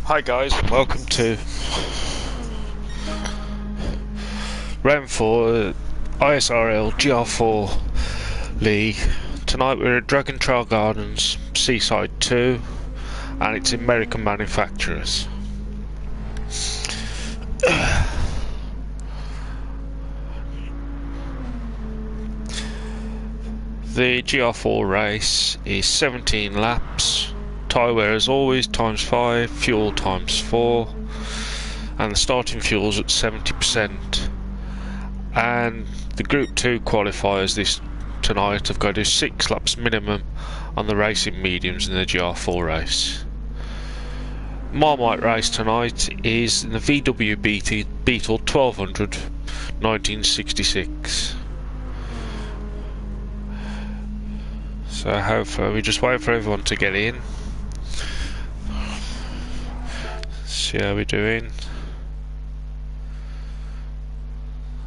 Hi guys, and welcome to round 4 ISRL GR4 League. Tonight we're at Dragon Trail Gardens, Seaside 2, and it's American manufacturers. The GR4 race is 17 laps, tyre wear as always times 5, fuel times 4, and the starting fuel's at 70%. And the Group 2 qualifiers tonight have got to do 6 laps minimum on the racing mediums in the GR4 race. Marmite race tonight is in the VW Beetle 1200 1966. So hopefully we just wait for everyone to get in. See how we're doing.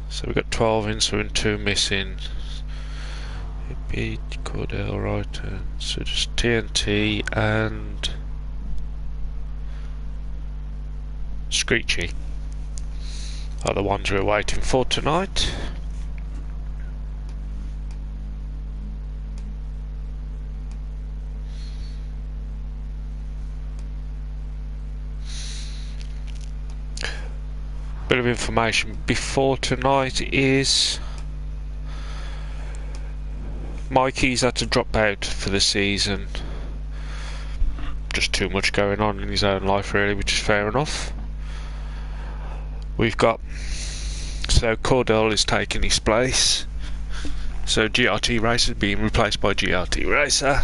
So we've got 12 in, so we're in 2 missing. Beat Cordell, right, so just TNT and Screechy are the ones we're waiting for tonight. Bit of information before tonight is Mikey's had to drop out for the season. Just too much going on in his own life really, which is fair enough. We've got, so Cordell is taking his place, so GRT Racer being replaced by GRT Racer.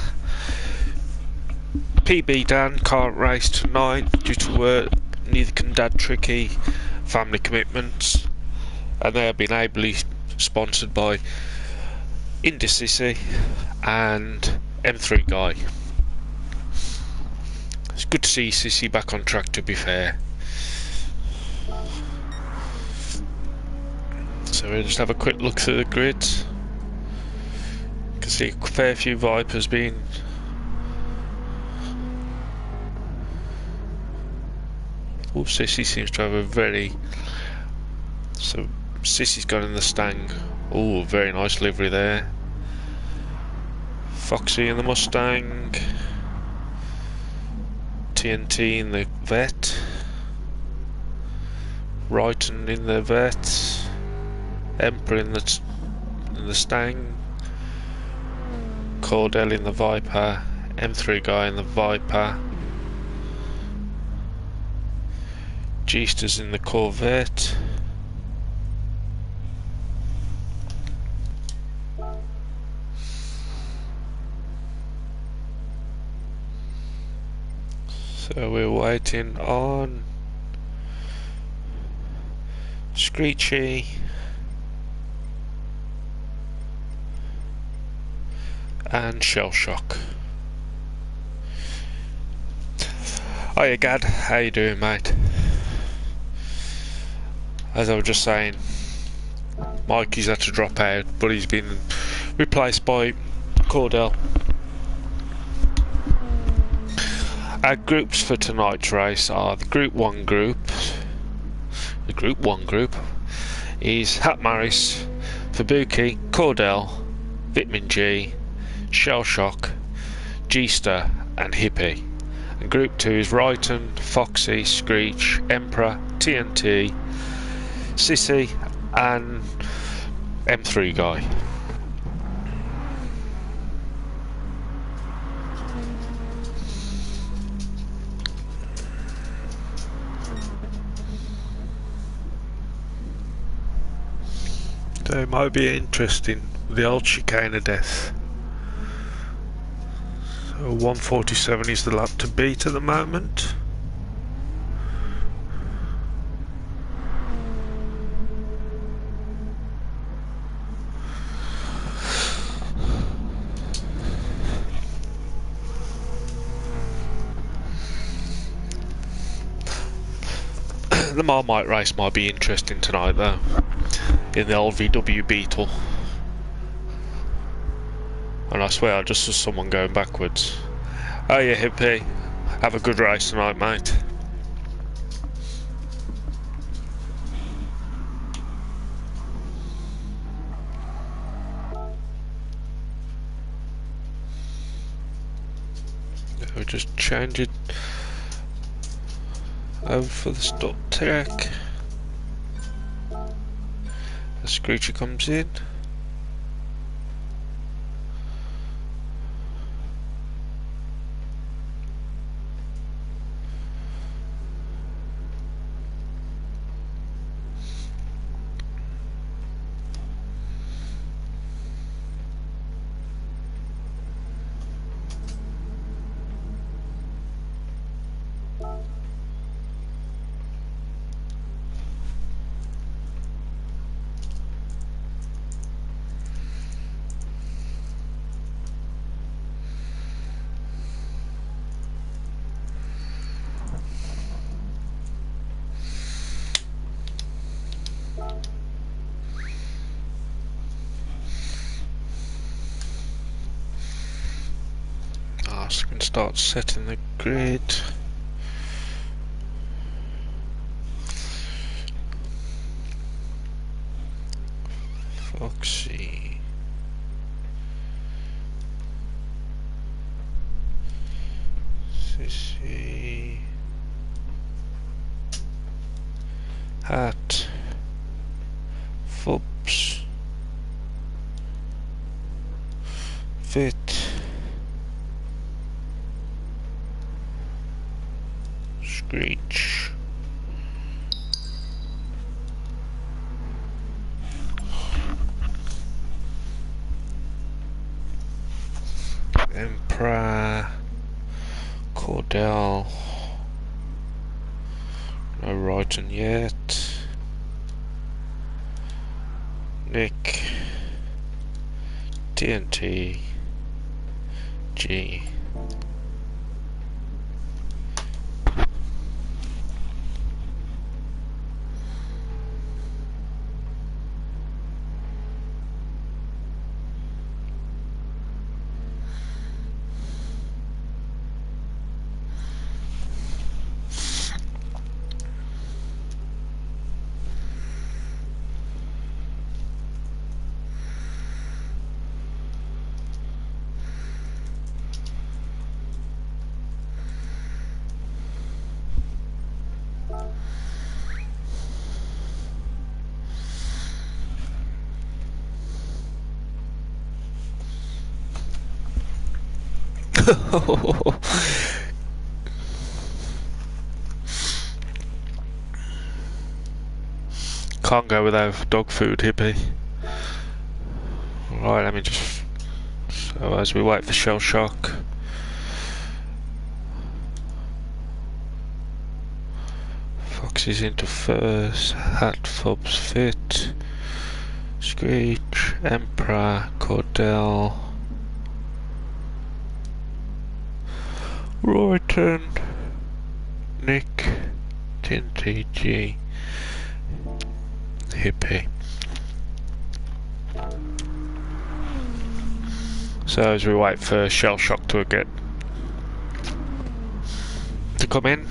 PB Dan can't race tonight due to work, neither can Dad Tricky, family commitments, and they have been ably sponsored by BTCC and M3 Guy. It's good to see Sissy back on track, to be fair. So we'll just have a quick look through the grid. You can see a fair few Vipers being Sissy seems to have a very... So Sissy's got in the Stang. Oh, very nice livery there. Foxy in the Mustang. TNT in the Vet. Wrighton in the Vet. Emperor in the Stang. Cordell in the Viper. M3 Guy in the Viper. G-Sters in the Corvette. So we're waiting on Screechy and Shell Shock. Hiya Gad, how you doing mate? As I was just saying, Mikey's had to drop out, but he's been replaced by Cordell. Our groups for tonight's race are the Group 1 group. The Group 1 group is Hat Maris, Fabuki, Cordell, Vitamin G, Shell Shock, G-Ster and Hippie. And Group 2 is Wrighton, Foxy, Screech, Emperor, TNT, Sissy and M3 Guy. So it might be interesting, the old chicane of death. So 147 is the lap to beat at the moment. The Marmite race might be interesting tonight though, in the old VW Beetle. And I swear I just saw someone going backwards. Oh yeah, Hippie, have a good race tonight mate. we just change it over for the stop track. The screecher comes in. So we can start setting the grid. Foxy. Sissy. Hat. Fubs. Fit. Screech. Emperor. Cordell. No writing yet. Nick. TNT. G. Can't go without dog food, hippie. Right, let me just... So as we wait for shell shock. Foxy's into first, Hat, Fubs, Fit, Screech, Emperor, Cordell, Royton, Nick, TNTG, Hippie. So as we wait for shell shock to come in.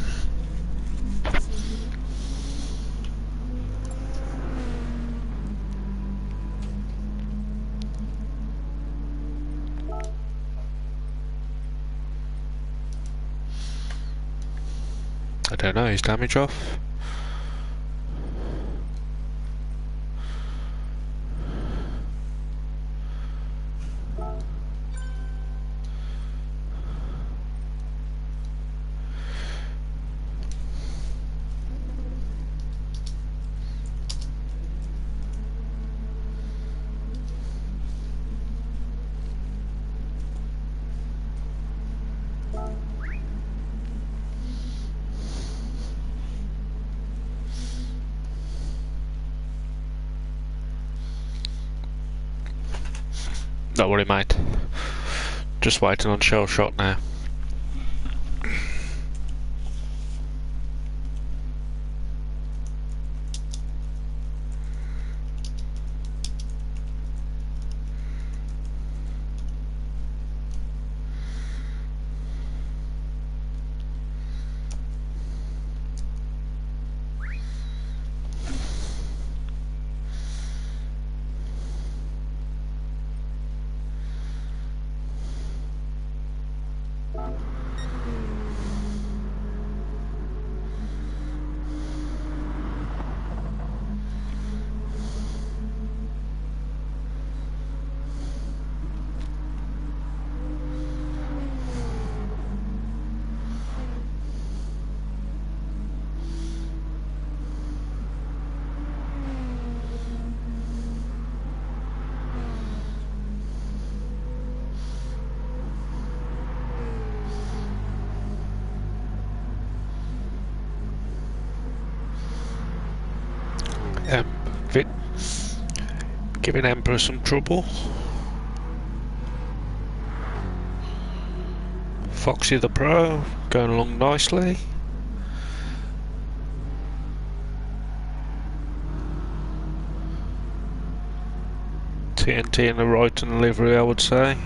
I don't know, is damage off? Don't worry, mate. Just waiting on shell shock now. Vit giving Emperor some trouble. Foxy the Pro going along nicely. TNT in the right and livery, I would say.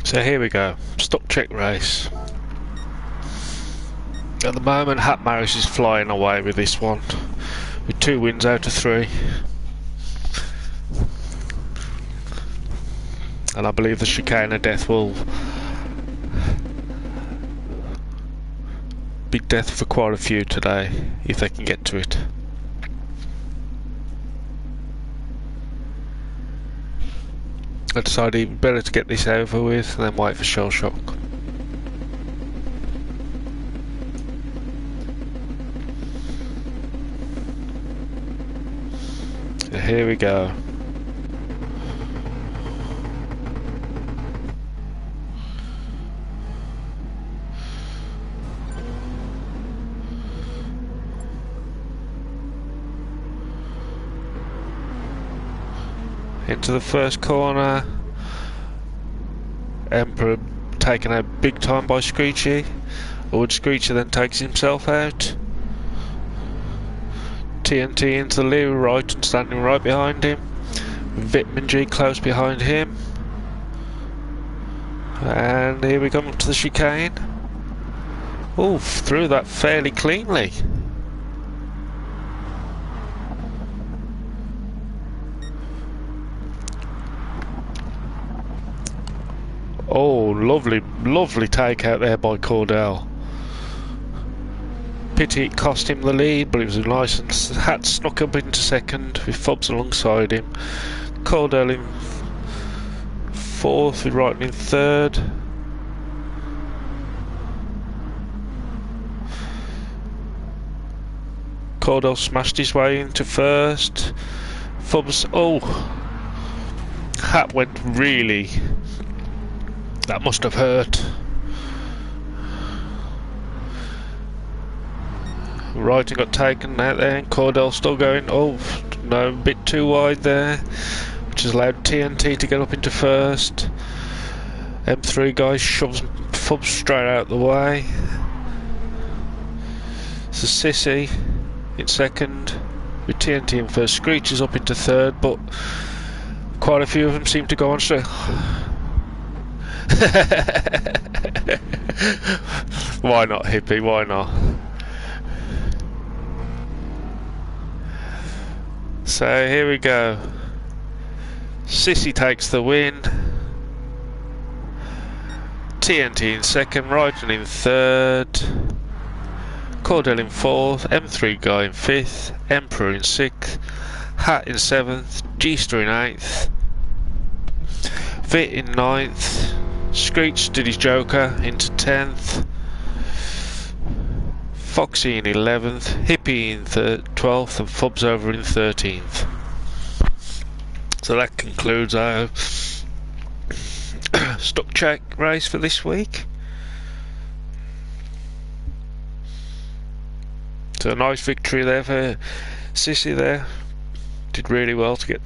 So here we go, stock check race. At the moment, Hat Maris is flying away with this one, with 2 wins out of 3. And I believe the chicane of death will be death for quite a few today, if they can get to it. I decided better to get this over with than wait for shell shock. So here we go. Into the first corner. Emperor taken out big time by Screechy. Would Screechy then takes himself out. TNT into the leeward right and standing right behind him. Vitamin G close behind him. And here we come up to the chicane. Oh, through that fairly cleanly. Oh, lovely, lovely take out there by Cordell. Pity it cost him the lead, but it was a nice and Hat snuck up into second with Fobs alongside him. Cordell in 4th with Wrighton in 3rd. Cordell smashed his way into 1st. Fobs, oh, Hat went really. That must have hurt. Wrighton got taken out there and Cordell still going. Oh no, a bit too wide there, which has allowed TNT to get up into 1st. M3 guy shoves Fubs straight out the way. So Sissy in 2nd with TNT in 1st. Screech is up into 3rd, but quite a few of them seem to go on straight. Why not, Hippie? Why not? So here we go. Sissy takes the win. TNT in 2nd, Wrighton in 3rd. Cordell in 4th, M3 guy in 5th, Emperor in 6th, Hat in 7th, G-Star in 8th, Vit in 9th. Screech did his joker into 10th. Foxy in 11th, Hippie in 12th, and Fubs over in 13th. So that concludes our stock check race for this week. So a nice victory there for Sissy there. Did really well to get.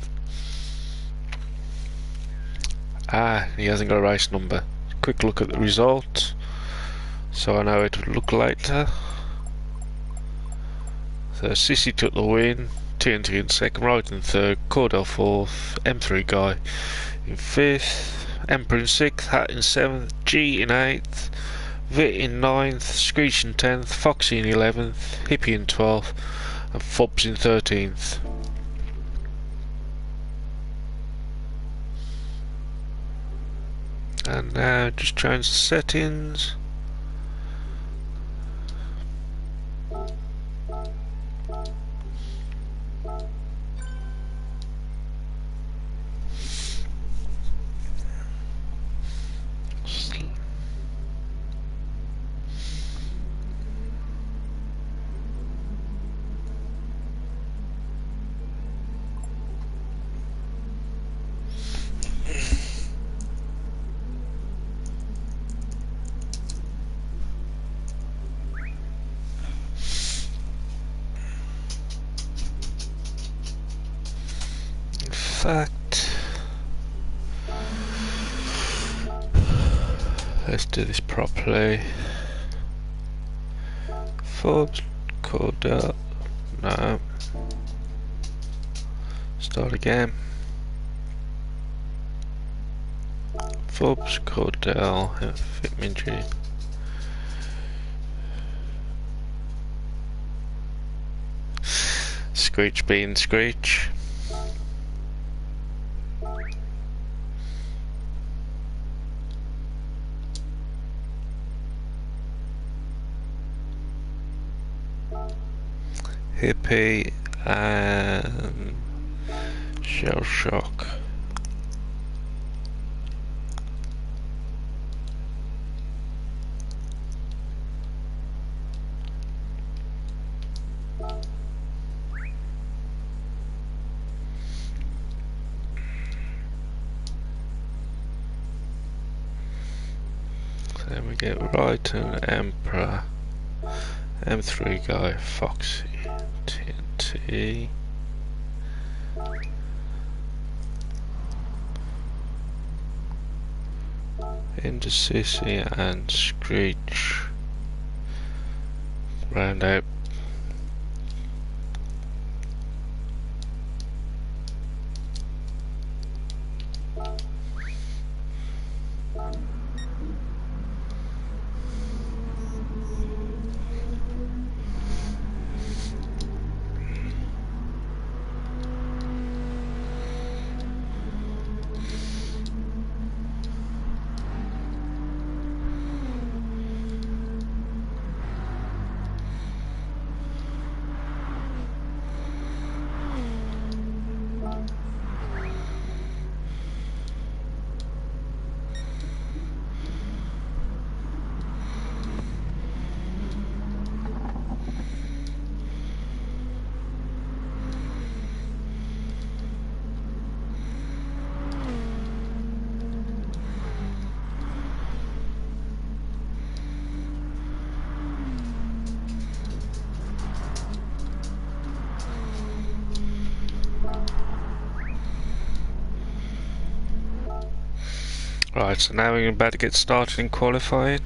He hasn't got a race number. Quick look at the result, so I know it would look later. So Sissy took the win, TNT in 2nd, Wright in 3rd, Cordell 4th, M3 guy in 5th, Emperor in 6th, Hat in 7th, G in 8th, Vit in 9th, Screech in 10th, Foxy in 11th, Hippie in 12th, and Fubs in 13th. And now just change the settings. Let's do this properly. Forbes, Cordell, no. Start again. Forbes, Cordell, Fitmingy. Screech being Screech. Hippie and Shell Shock. Then we get right and Emperor, M3 guy, Foxy, TNT. Into Sissy and Screech. Round out. Right, so now we're about to get started in qualifying.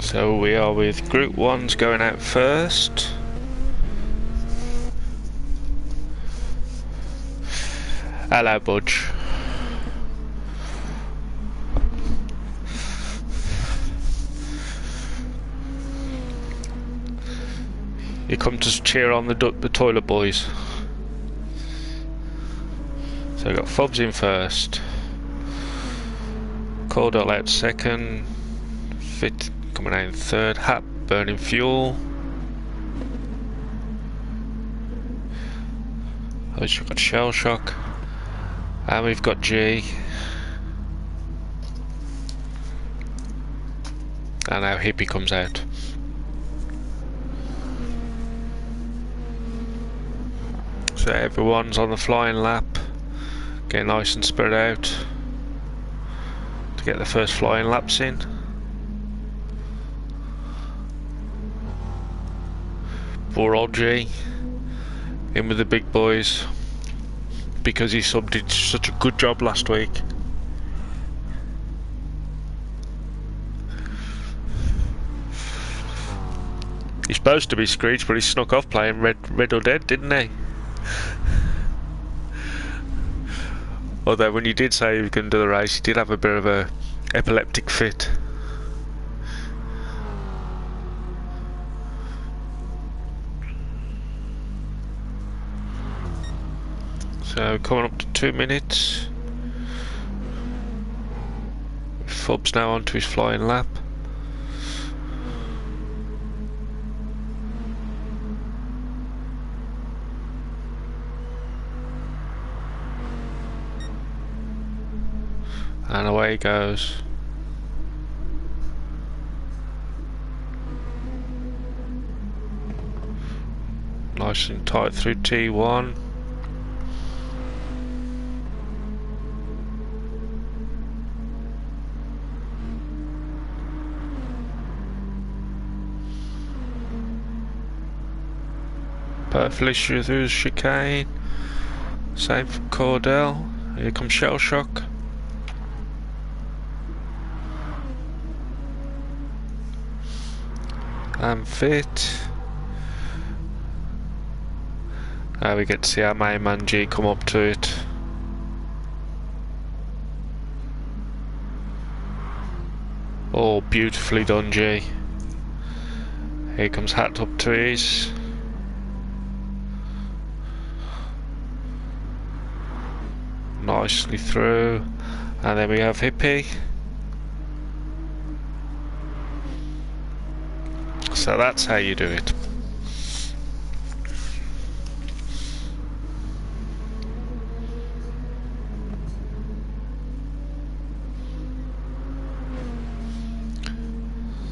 So we are with Group 1's going out first. Hello, Budge. You come to cheer on the toilet boys. So we've got Fubs in first. Cordell out second. Fit coming out in third. Hat burning fuel. We've got Shell Shock. And we've got G. And now Hippie comes out. So everyone's on the flying lap, getting nice and spread out to get the first flying laps in. Poor old G. In with the big boys. Because he did such a good job last week. He's supposed to be Screech, but he snuck off playing Red or Dead, didn't he? Although when you did say he was going to do the race, he did have a bit of a epileptic fit. So coming up to 2 minutes. Fub's now onto his flying lap. And away he goes. Nice and tight through T1. Perfectly through the chicane. Same for Cordell. Here comes Shell Shock. And Fit. Now we get to see our main man G come up to it. Oh, beautifully done, G. Here comes Hat up to his. Nicely through. And then we have Hippie. So that's how you do it.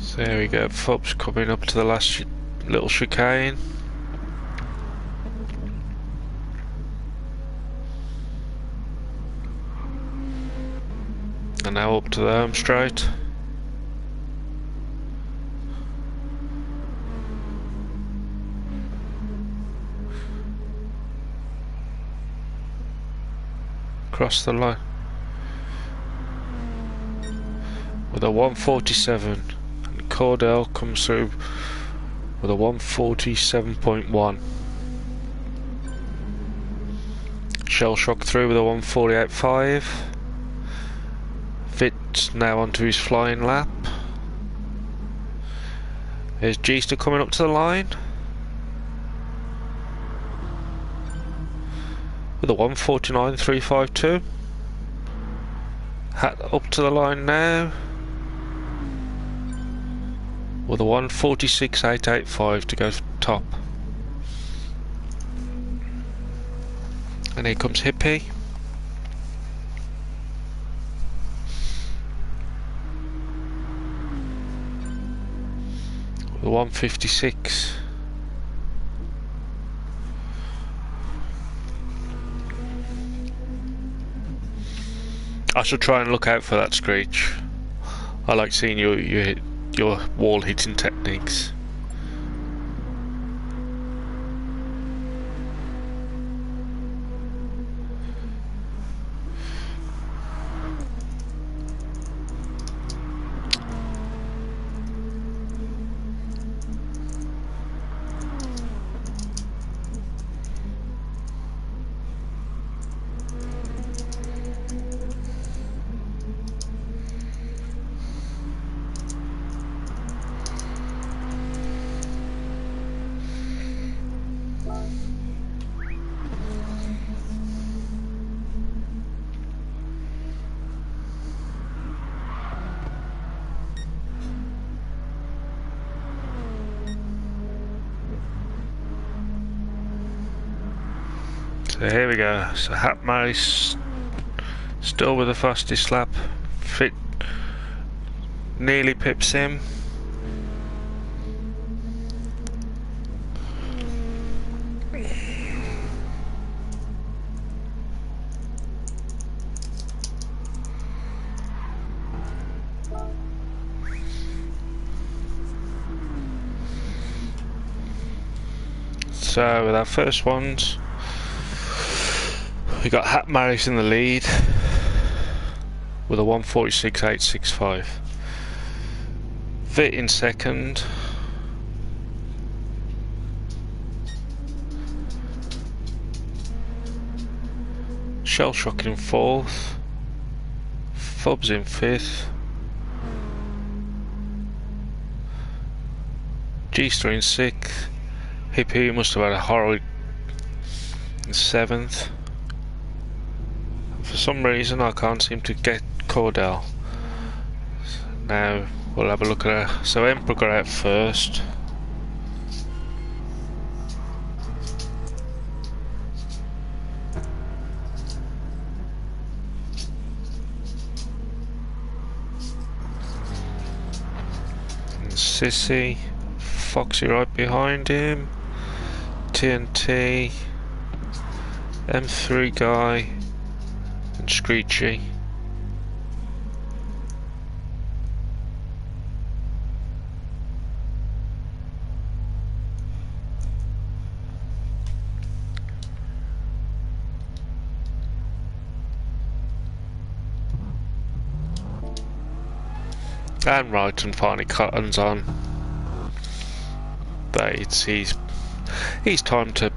So there we go, Fub's coming up to the last little chicane. And now up to the home straight. Across the line with a 147, and Cordell comes through with a 147.1. Shell Shock through with a 148.5. Fit's now onto his flying lap. There's G still coming up to the line with a 149.352. Hat up to the line now with a 146.885 to go top. And here comes Hippie. The 156. I should try and look out for that Screech. I like seeing your wall hitting techniques. So here we go. So Hat Mouse still with the fastest lap. Fit nearly pips him. So with our first ones, we got Hat Maris in the lead with a 1:46.865. Vit in second. Shell Shock in fourth. Fubs in fifth. G-Star in sixth. Hippie must have had a horrid in seventh. For some reason I can't seem to get Cordell. Now we'll have a look at her. So Emperor got out first. And Sissy, Foxy right behind him. TNT, M3 guy, and Screechy. And right, and finally Cotton's on. But he's time to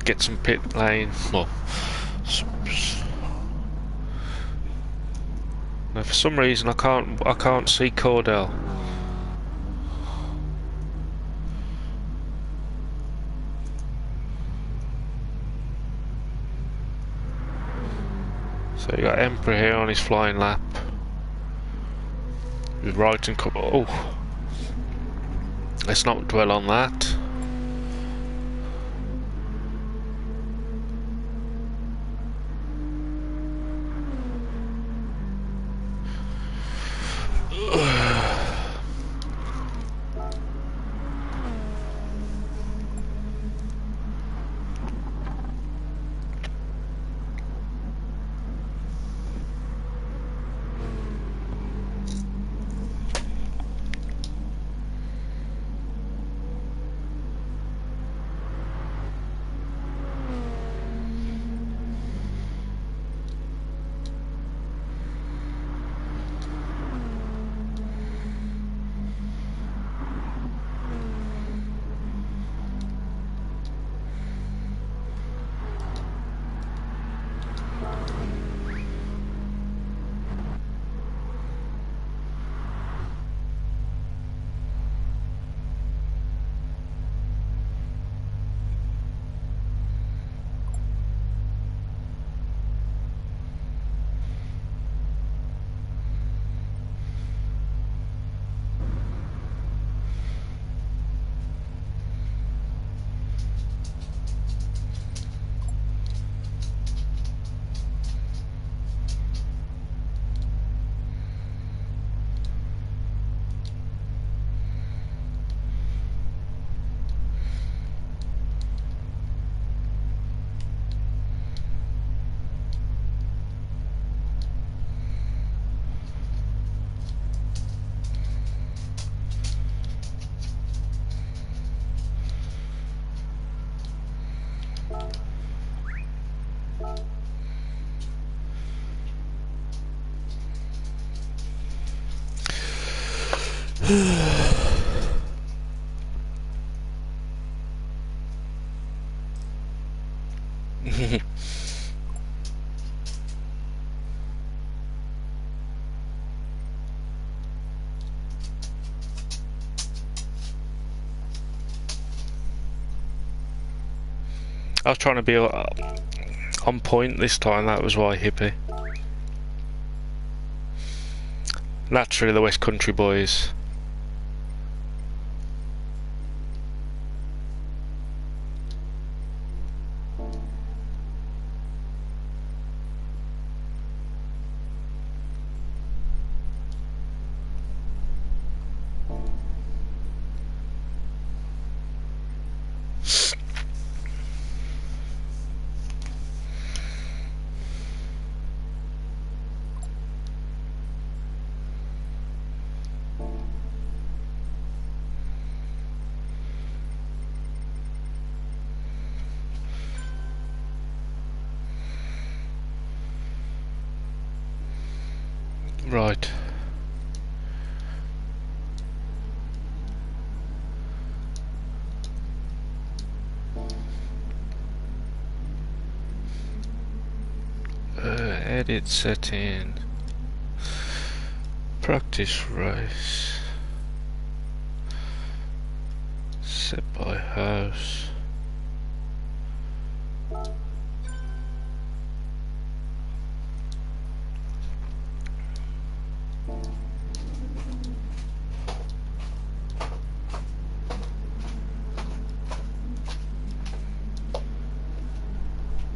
get some pit lane. Well, now for some reason I can't see Cordell. So you got Emperor here on his flying lap. With right and oh, let's not dwell on that. I was trying to be on point this time, that was why, Hippie. Naturally the West Country boys. Right. Edit setting. Practice race. Set by house.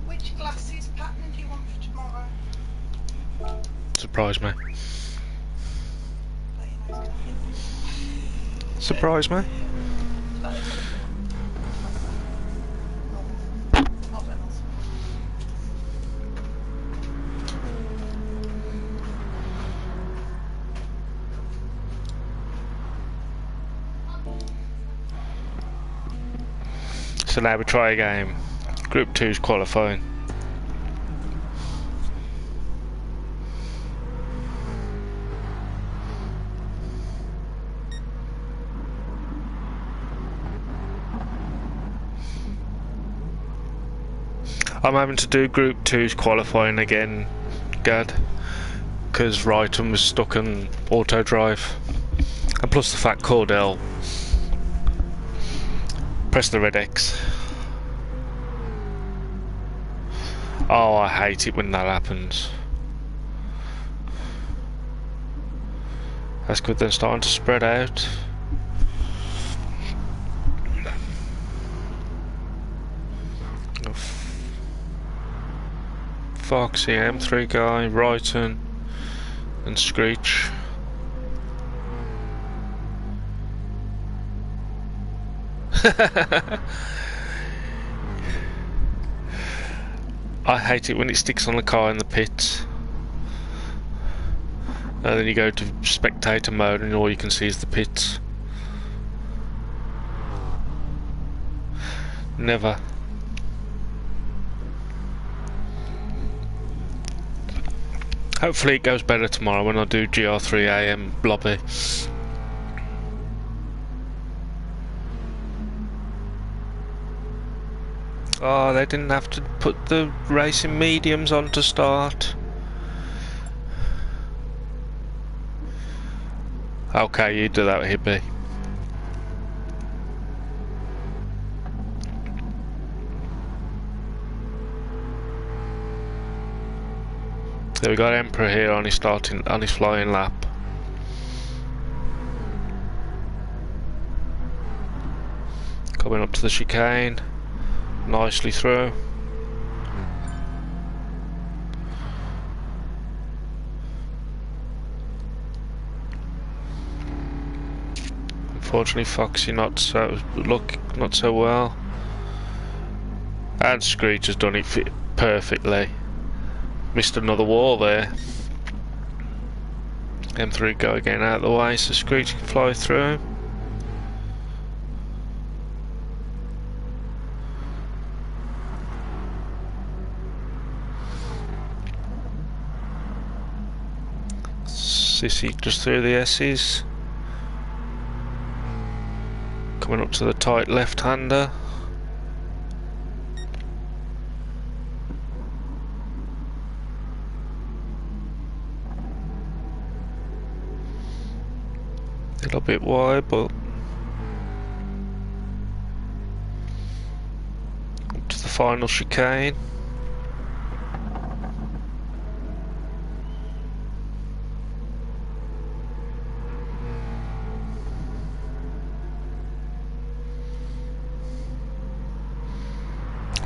Which glasses pattern do you want for tomorrow? Surprise me. Let you know it's gonna be Surprise me. not Reynolds. So now we try a game. Group 2's qualifying. I'm having to do Group 2's qualifying again, Gad, because Wrighton was stuck on auto drive, and plus the fact Cordell press the red X. Oh, I hate it when that happens. That's good, they're starting to spread out. Foxy, M3 guy, Wrighton, and Screech. I hate it when it sticks on the car in the pits. And then you go to spectator mode and all you can see is the pits. Never. Hopefully it goes better tomorrow when I do GR3 AM lobby. Oh, they didn't have to put the racing mediums on to start. Okay, you do that, Hippie. So we got Emperor here on his flying lap. Coming up to the chicane, nicely through. Unfortunately, Foxy not so well. And Screech has done it perfectly. Missed another wall there. M3 go again out of the way so Screech can fly through. Sissy just through the S's. Coming up to the tight left-hander. A little bit wide, but up to the final chicane.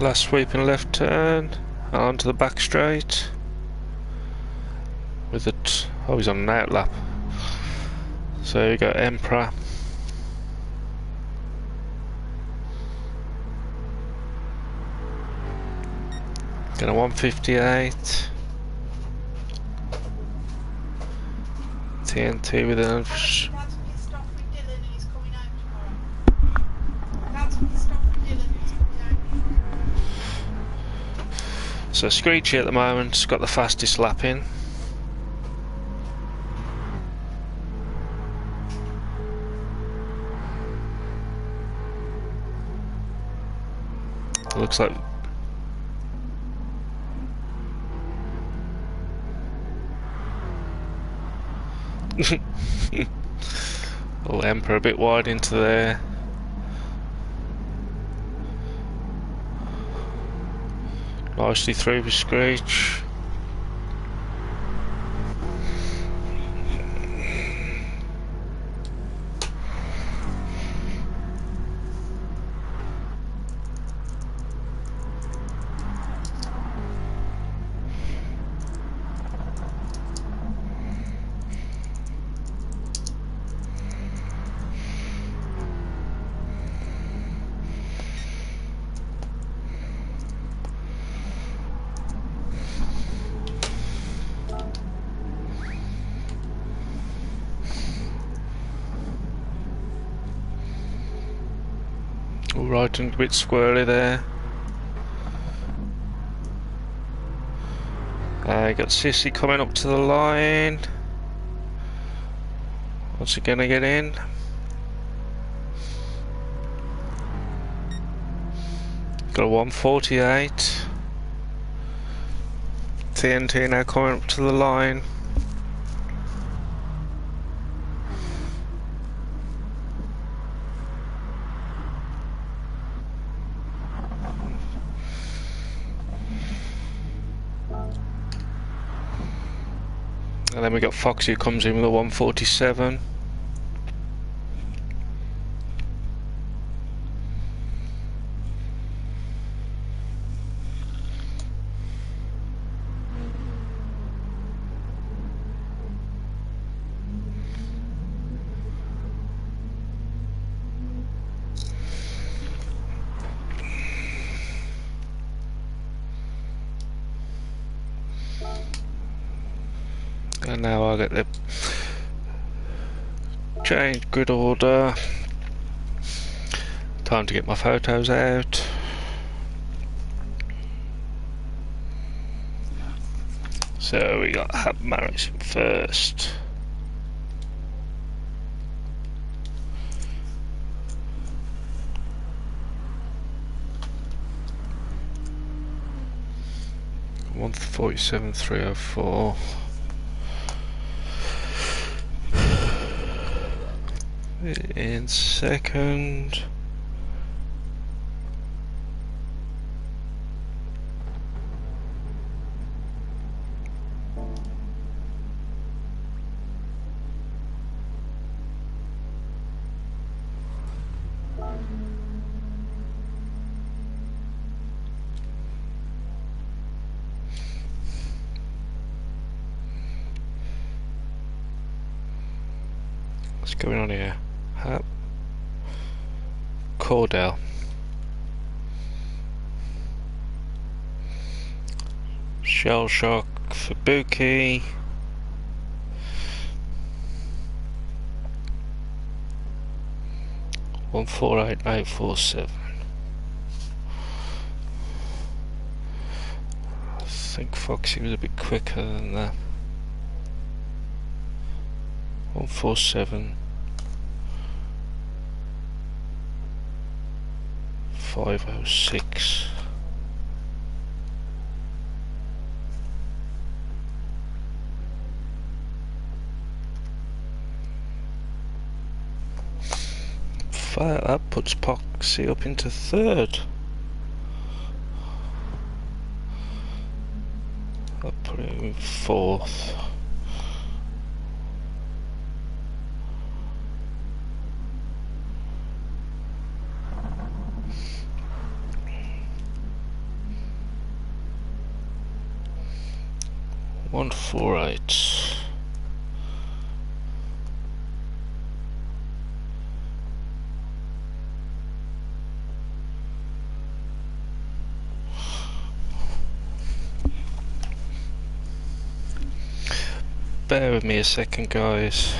Last sweeping left turn, and onto the back straight. With it, oh, he's on an outlap. So you got Emperor. Got a 158. TNT with an. So Screechy at the moment has got the fastest lap in. looks like little Emperor a bit wide into there. Nicely through with Screech. All right, and a bit squirrely there. Got Sissy coming up to the line. What's he gonna get in? Got a 148. TNT now coming up to the line. And then we got Foxy who comes in with a 147. And now I'll get the change grid order. Time to get my photos out. So we got Hab Marrison first. One 47,304. In second. What's going on here? Cordell. Shell Shock for Buki. One 48847. I think Foxy was a bit quicker than that. 147. 506. That puts Foxy up into third. I'll put him in fourth. One 148. Bear with me a second, guys.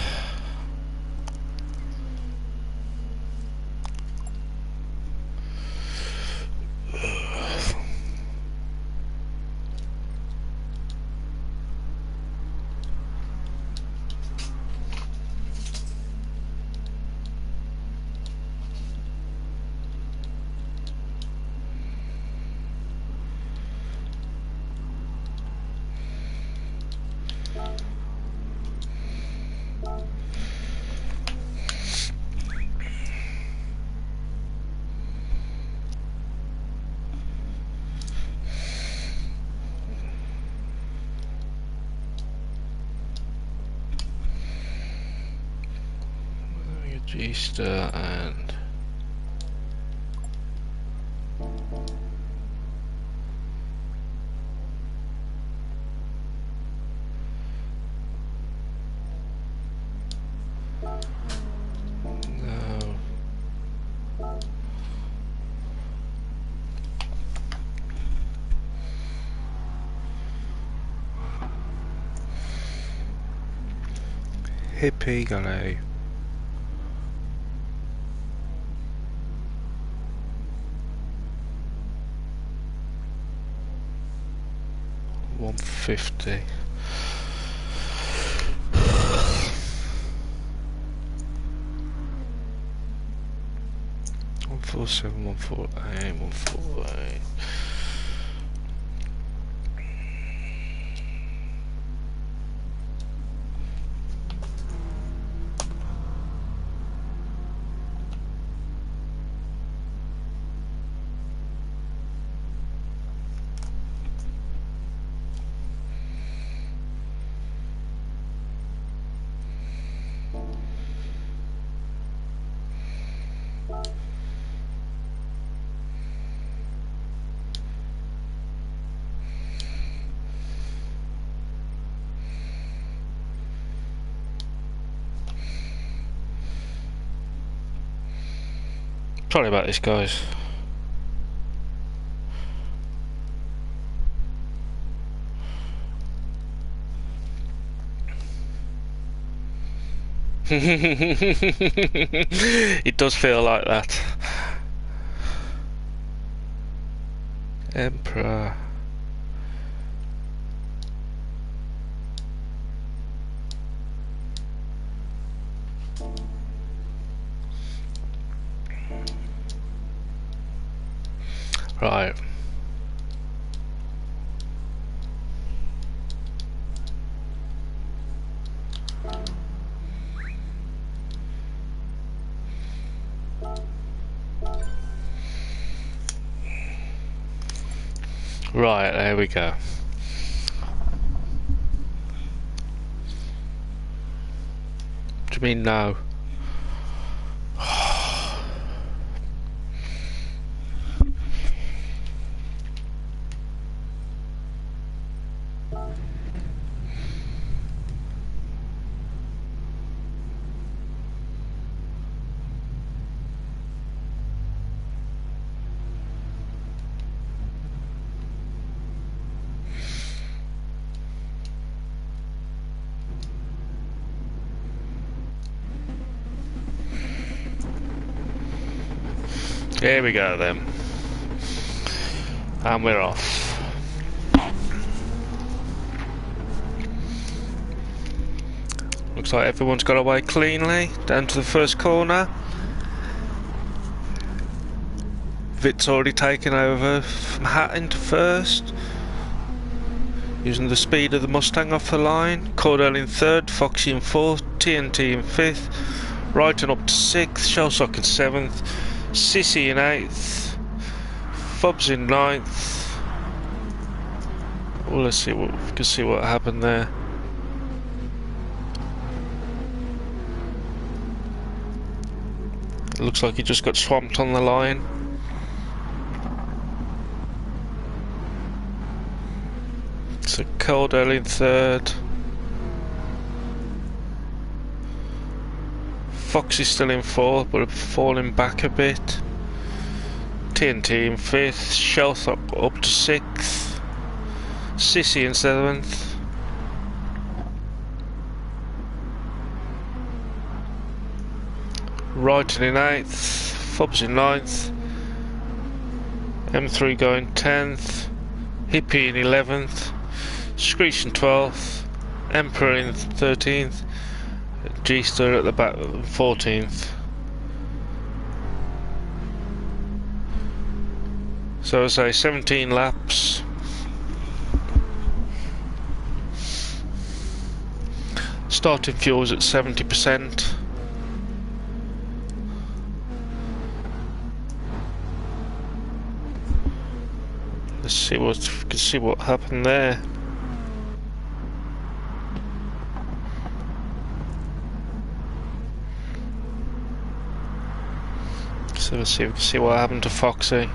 G-star and no. Hippie galley. $150. 147, 148, 148. Sorry about this, guys. It does feel like that. Emperor. Right. Right, there we go. What do you mean no? Here we go then. And we're off. Looks like everyone's got away cleanly, down to the first corner. Vit's already taken over from Hatton to first, using the speed of the Mustang off the line. Cordell in third, Foxy in fourth, TNT in fifth, Wrighton up to sixth, Shellsock in seventh, Sissy in 8th, Fubs in 9th. Well, let's see what we can see what happened there. It looks like he just got swamped on the line. So Caldwell in 3rd. Fox is still in 4th, but falling back a bit. TNT in 5th, Shelth up to 6th, Sissy in 7th. Wrighton in 8th, Fubs in 9th, M3 going 10th, Hippie in 11th, Screech in 12th, Emperor in 13th, G-Star at the back 14th. So I say 17 laps. Starting fuel's at 70%. Let's see what happened there. So let's see if we can see what happened to Foxy.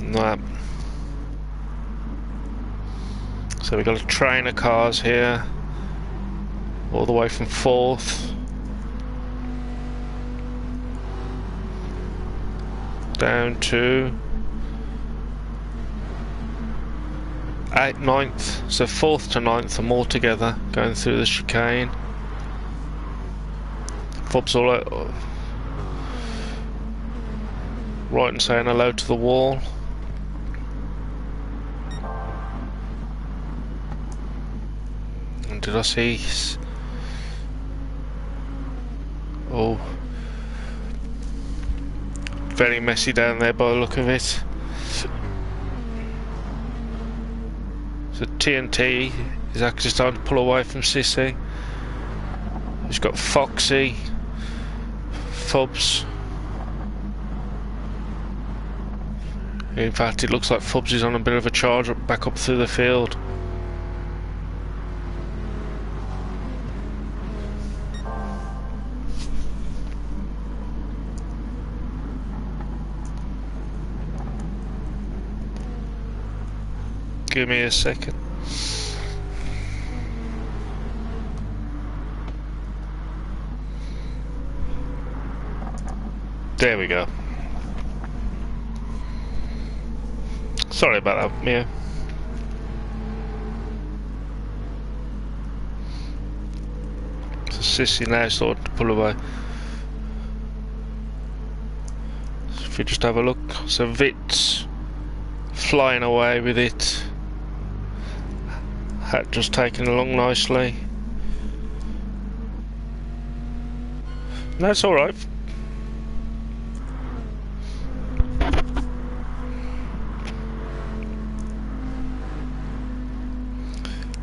Nah. So we've got a train of cars here, all the way from 4th down to 8th, 9th, so 4th to 9th are all together going through the chicane. Fob's all out, right, and saying hello to the wall. And did I see? Oh, very messy down there by the look of it. So TNT is actually starting to pull away from Sissy. He's got Foxy, Fubs. In fact, it looks like Fubs is on a bit of a charge back up through the field. Give me a second. There we go. Sorry about that, Mia. So Sissy now started to pull away. So if you just have a look, so Vit's flying away with it. Hat just taking along nicely. That's alright.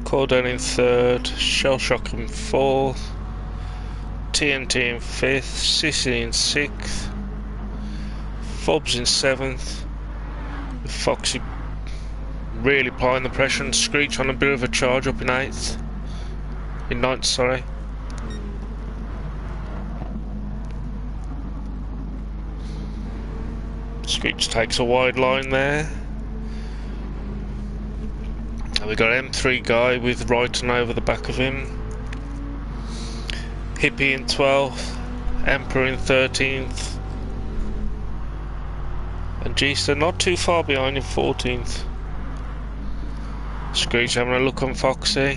Cordon in 3rd, Shell Shock in 4th, TNT in 5th, Sissy in 6th, Fobs in 7th, with Foxy really applying the pressure, and Screech on a bit of a charge up in 8th. In 9th, sorry. Screech takes a wide line there. And we got M3 guy with Righton over the back of him. Hippie in 12th, Emperor in 13th, and G-Star not too far behind in 14th. Screech having a look on Foxy,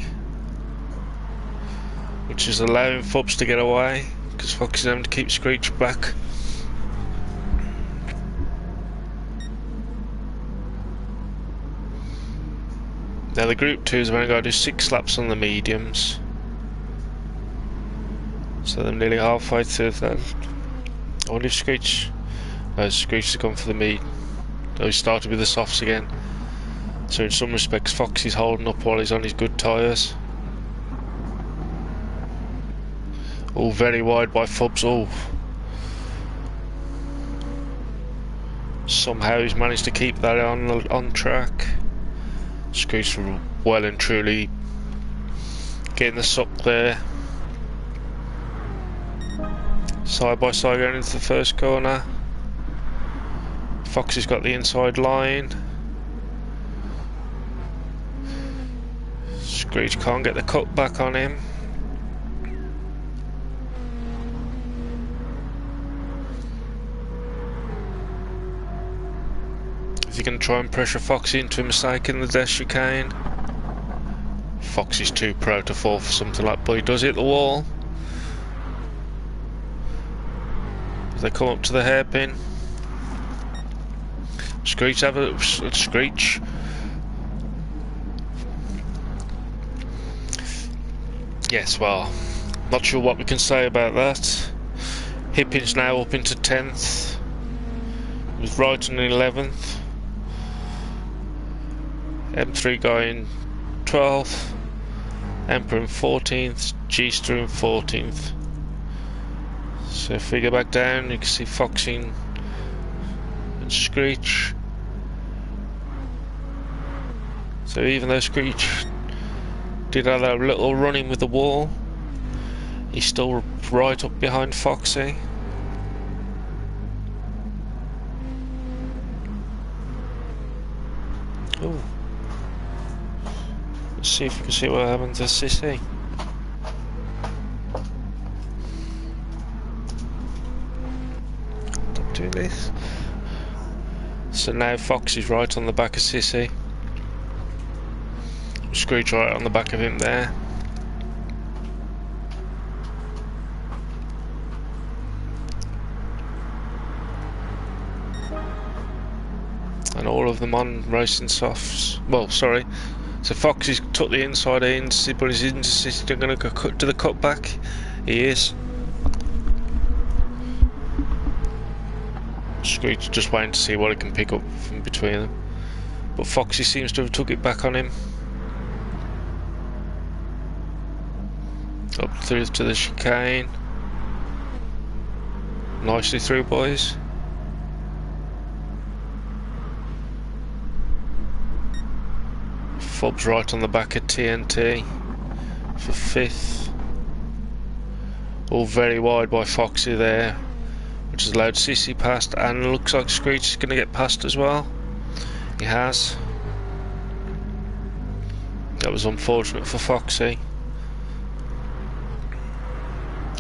which is allowing Fubs to get away, because Foxy's having to keep Screech back. Now the Group 2's only got to do 6 laps on the mediums, so they're nearly halfway through that. I wonder if Screech... No, Screech has gone for the meat. Oh, he started with the softs again. So in some respects Foxy's holding up while he's on his good tyres. All very wide by Fubs. Oh, somehow he's managed to keep that on track. Screech well and truly getting the suck there. Side by side going into the first corner. Foxy's got the inside line. Screech can't get the cut back on him. Is he going to try and pressure Foxy into a mistake in the death chicane? Foxy's too pro to fall for something like, but he does hit the wall. As they come up to the hairpin. Screech have a Screech. Yes, well, not sure what we can say about that. Hippin's now up into 10th, with Righton in 11th. M3 guy in 12th, Emperor in 14th, G-Star in 14th. So if we go back down, you can see Foxing and Screech. So even though Screech did have a little run-in with the wall, he's still right up behind Foxy. Ooh. Let's see if we can see what happened to Sissy. Stop doing this. So now Foxy's right on the back of Sissy. Screech right on the back of him there. And all of them on racing softs. Well, sorry. So Foxy's took the inside in, but he's insisting going to go to the cutback. He is. Screech just waiting to see what he can pick up from between them. But Foxy seems to have took it back on him. Up through to the chicane. Nicely through, boys. Fob's right on the back of TNT for 5th. All very wide by Foxy there, which has allowed Sissy past, and it looks like Screech is going to get past as well. He has. That was unfortunate for Foxy.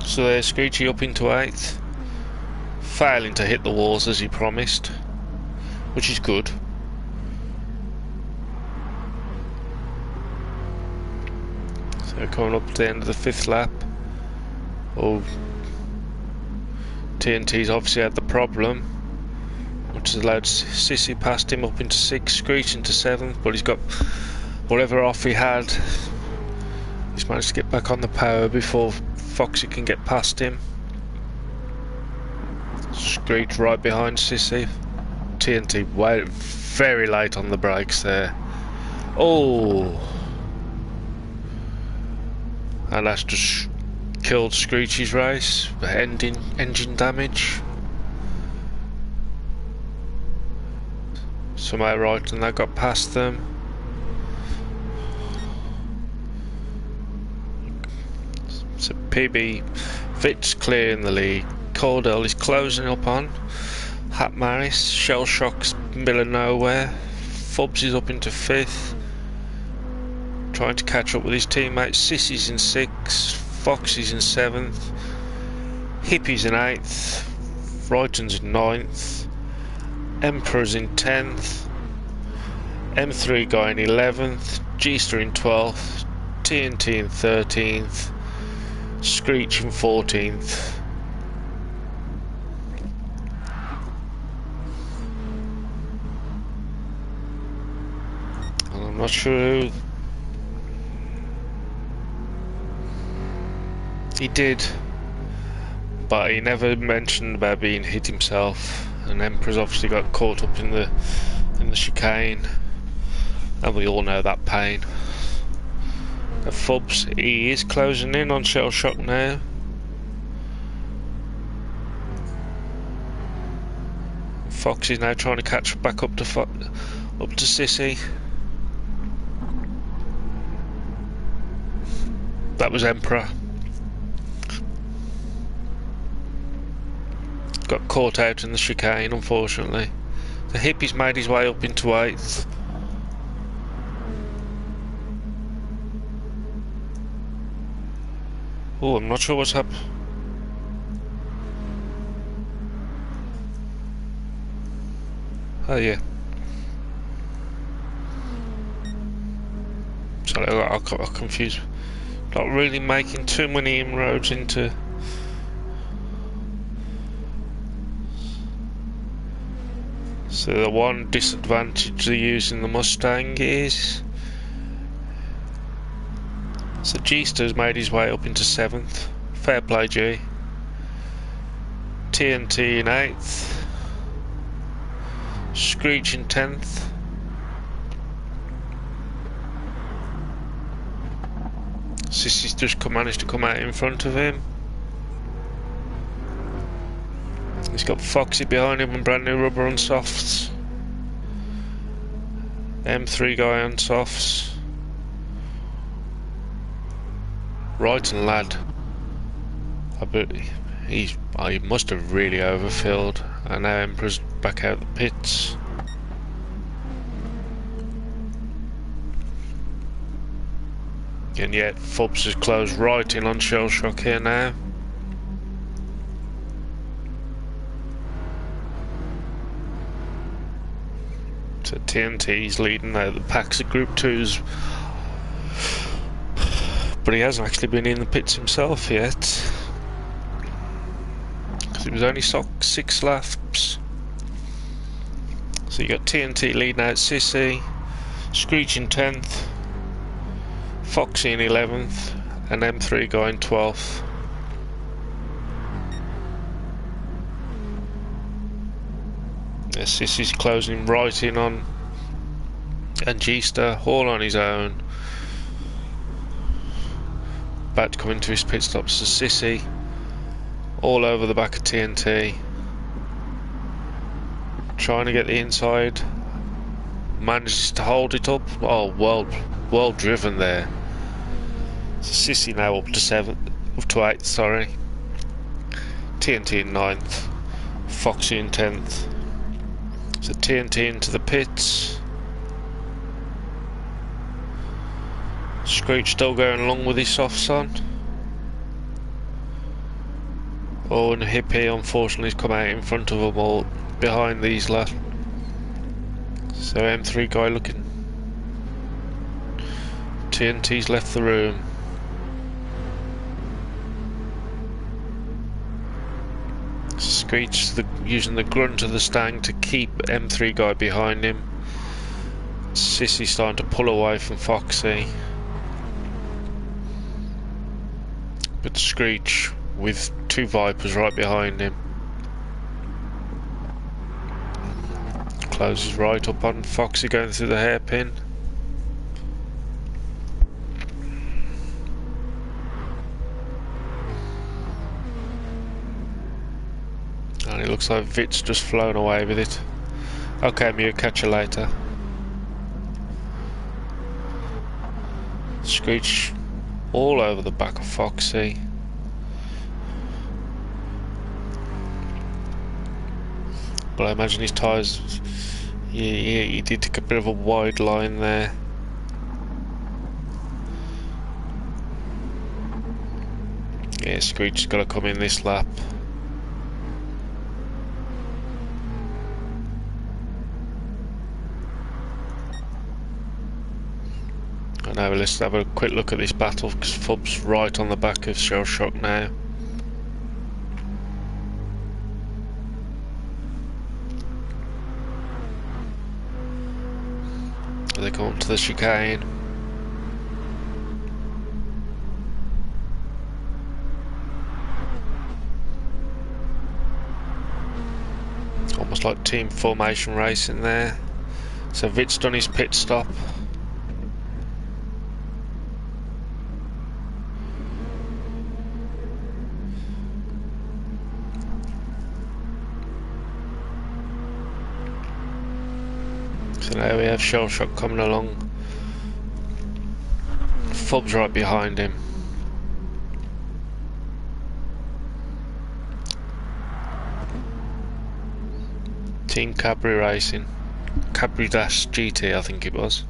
So there's Screechy up into 8th, failing to hit the walls as he promised, which is good. So coming up to the end of the 5th lap. Oh, TNT's obviously had the problem, which has allowed Sissy past him up into 6th, Screech into 7th, but he's got whatever off he had. He's managed to get back on the power before Foxy can get past him. Screech right behind Sissy. TNT very late on the brakes there. Oh, and that's just killed Screechy's race. Engine damage. Somehow right, and that got past them. So PB Fitz clear in the lead. Cordell is closing up on Hat Maris. Shell Shock's middle of nowhere. Fubs is up into 5th, trying to catch up with his teammates. Sissy's in 6th, Foxy's in 7th, Hippie's in 8th, Brighton's in 9th, Emperor's in 10th, M3 guy in 11th, G-Star in 12th, TNT in 13th, Screech in 14th. And I'm not sure who he did, but he never mentioned about being hit himself. And Emperor's obviously got caught up in the chicane, and we all know that pain. Fubs, he is closing in on Shell Shock now. Fox is now trying to catch back up to Sissy. That was Emperor. Got caught out in the chicane, unfortunately. The Hippie's made his way up into 8th. Oh, I'm not sure what's happened. Oh yeah. Sorry, I got confused. Not really making too many inroads into. So the one disadvantage to using the Mustang is, so G-Star's made his way up into 7th. Fair play, G. TNT in 8th. Screech in 10th. Sissy's just managed to come out in front of him. He's got Foxy behind him and brand new rubber on softs. M3 guy on softs. Right and lad. I bet he must have really overfilled. And now Emperor's back out the pits. And yet Fubs has closed right in on Shell Shock here now. So TNT's leading now. The packs of Group 2s. But he hasn't actually been in the pits himself yet. Because it was only 6 laps. So you got TNT leading out Sissy. Screech in 10th. Foxy in 11th. And M3 going 12th. Sissy's closing right in on Angista, all on his own. About to come into his pit stops, so Sissy all over the back of TNT, trying to get the inside, manages to hold it up. Oh, well driven there. So Sissy now up to 8th, sorry. TNT in 9th, Foxy in 10th. So TNT into the pits. Screech still going along with his softs on. Oh, and Hippie unfortunately has come out in front of them all behind these left. So M3 guy looking. TNT's left the room. Screech using the grunt of the stang to keep M3 guy behind him. Sissy's starting to pull away from Foxy. But Screech with 2 Vipers right behind him. Closes right up on Foxy going through the hairpin. And it looks like Vit's just flown away with it. Okay, Mew, catch you later. Screech all over the back of Foxy. But I imagine his tyres, he did take a bit of a wide line there. Yeah, Screech's got to come in this lap. Now let's have a quick look at this battle, because Fub's right on the back of Shell Shock now. They come up to the chicane. Almost like team formation racing there. So Vit's done his pit stop. So now we have Shell Shock coming along. Fub's right behind him. Team Cadbury Racing. Cadbury Dash GT, I think it was.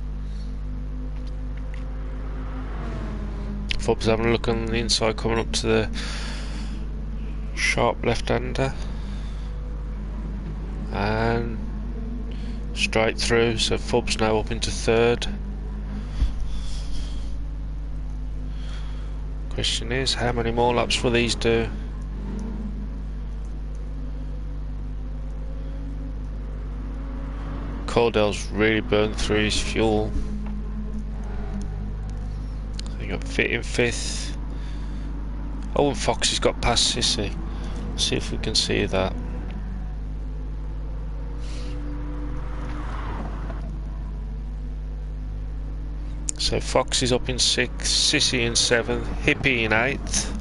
Fub's having a look on the inside, coming up to the sharp left-hander. And straight through, so Fub's now up into 3rd. Question is, how many more laps will these do? Cordell's really burned through his fuel. So you got Fit in 5th. Oh, and Foxy's got past Sissy. Let's see if we can see that. So Fox is up in 6th, Sissy in 7th, Hippie in 8th,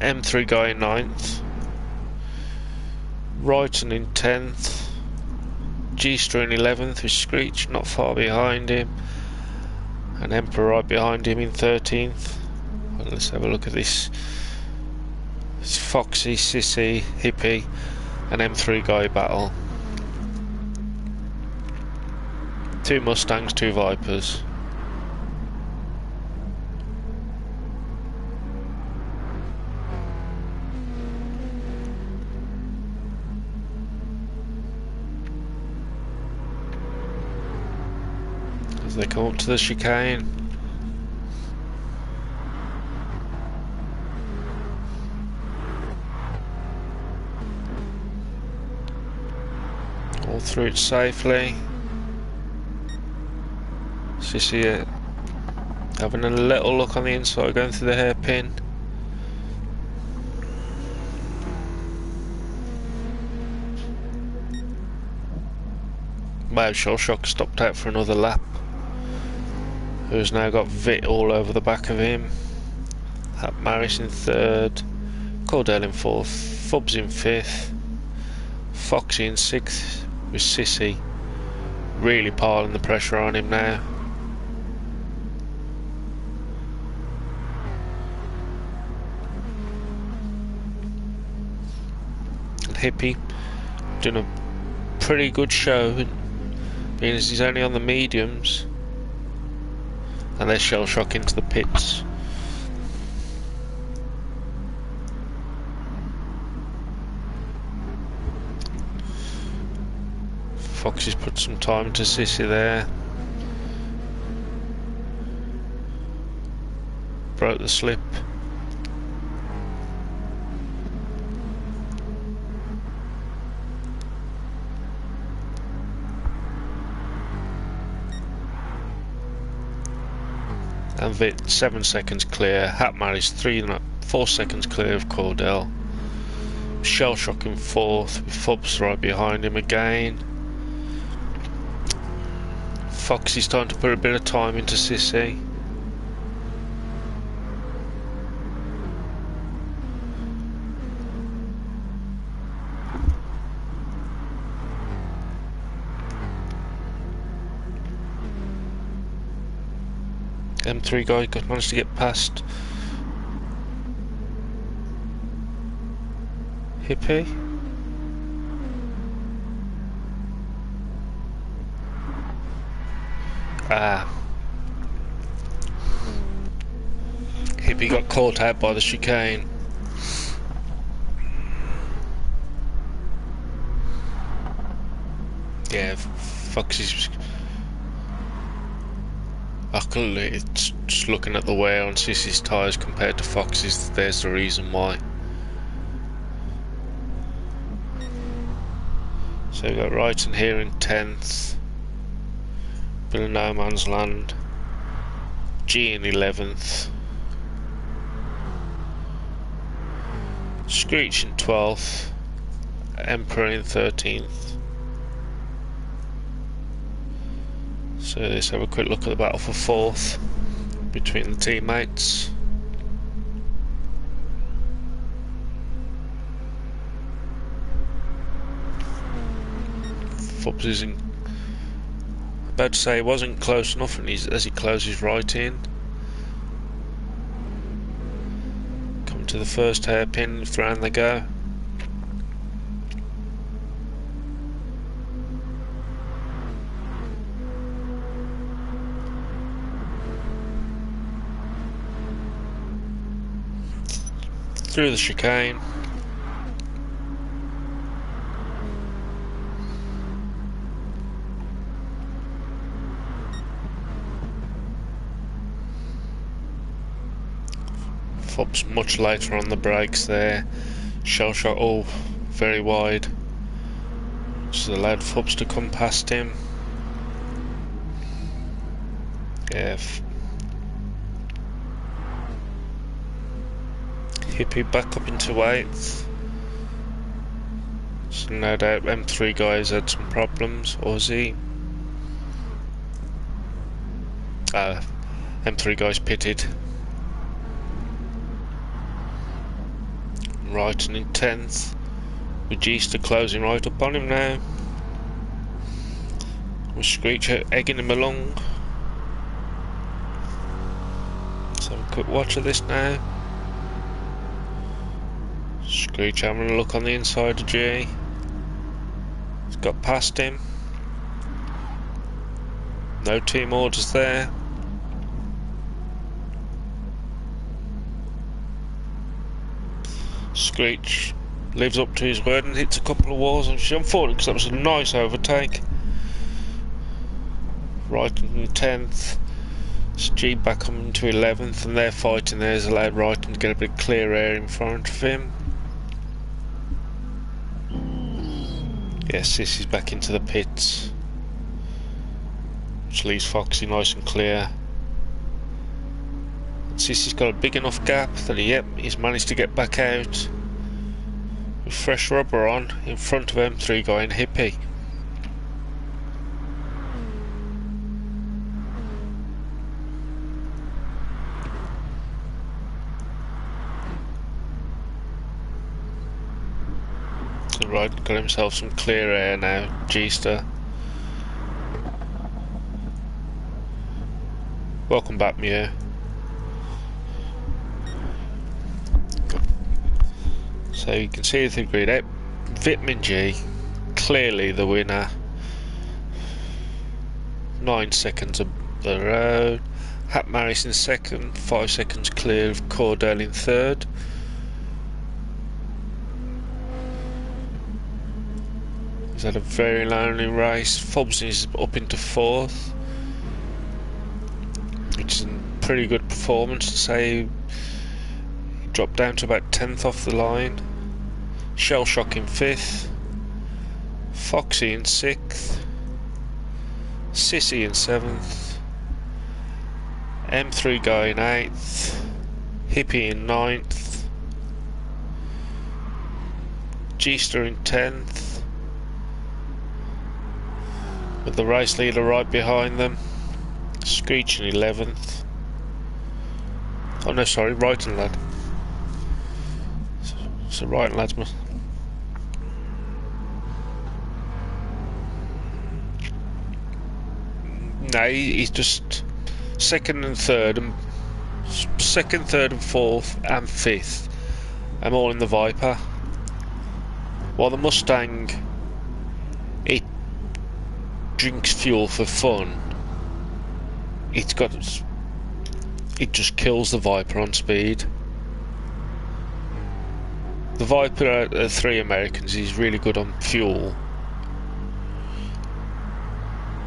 M3 guy in 9th, Wrighton in 10th, G-Stra in 11th with Screech not far behind him, and Emperor right behind him in 13th. Well, let's have a look at this. It's Foxy, Sissy, Hippie and M3 guy battle. 2 Mustangs, 2 Vipers. As they come up to the chicane. All through it safely. Sissy having a little look on the inside, going through the hairpin. Wow, Shellshock stopped out for another lap. Who's now got Vit all over the back of him. Hap Maris in 3rd, Cordell in 4th, Fubs in 5th, Foxy in 6th with Sissy really piling the pressure on him now. Hippie doing a pretty good show, being as he's only on the mediums, and they're shell shock into the pits. Foxy's put some time into Sissy there. Broke the slip. And Vit 7 seconds clear. Hatmar is 4 seconds clear of Cordell. Shellshock in 4th with Fubs right behind him again. Foxy's time to put a bit of time into Sissy. M3 guy managed to get past Hippie. Hippie got caught out by the chicane. Yeah, Foxy's. It's just looking at the wear on Sissy's tyres compared to Fox's, there's the reason why. So we've got Wrighton here in 10th, Bill of No Man's Land, G in 11th, Screech in 12th, Emperor in 13th. So let's have a quick look at the battle for 4th between the teammates. Fubs is about to say it wasn't close enough, and as he closes right in. Come to the first hairpin, round they go. Through the chicane. Fubs much later on the brakes there. Shell shot all very wide. So allowed Fubs to come past him. Yeah. Hippie back up into 8th. So no doubt M3 guys had some problems, or Z. M3 guys pitted. Right, and in 10th, with Gster closing right up on him now. With Screech egging him along. Let's have a quick watch of this now. Screech having a look on the inside of G. He's got past him. No team orders there. Screech lives up to his word and hits a couple of walls, which is unfortunate because that was a nice overtake. Right in 10th. It's G back on to 11th, and they're fighting there. Has allowed Wrighton to get a bit of clear air in front of him. Yes, this is back into the pits, which leaves Foxy nice and clear. Sissy's got a big enough gap that he's managed to get back out with fresh rubber on in front of M3 guy and Hippie. So right, got himself some clear air now, Gster. Welcome back, Mew. So you can see the grid out. Vitamin G, clearly the winner. 9 seconds up the road. Hat Maris in second, 5 seconds clear of Cordell in third. He's had a very lonely race. Fobbs is up into fourth, which is a pretty good performance to say. He dropped down to about 10th off the line. Shell Shock in 5th, Foxy in 6th, Sissy in 7th, M3 guy in 8th, Hippie in 9th, Gster in 10th, with the race leader right behind them, Screech in 11th. Oh no, sorry, Wrighton lad. So Wrighton lads must. No, he's just second and third and fourth and fifth. I'm all in the Viper. While the Mustang, it drinks fuel for fun. It just kills the Viper on speed. The Viper out of 3 Americans is really good on fuel,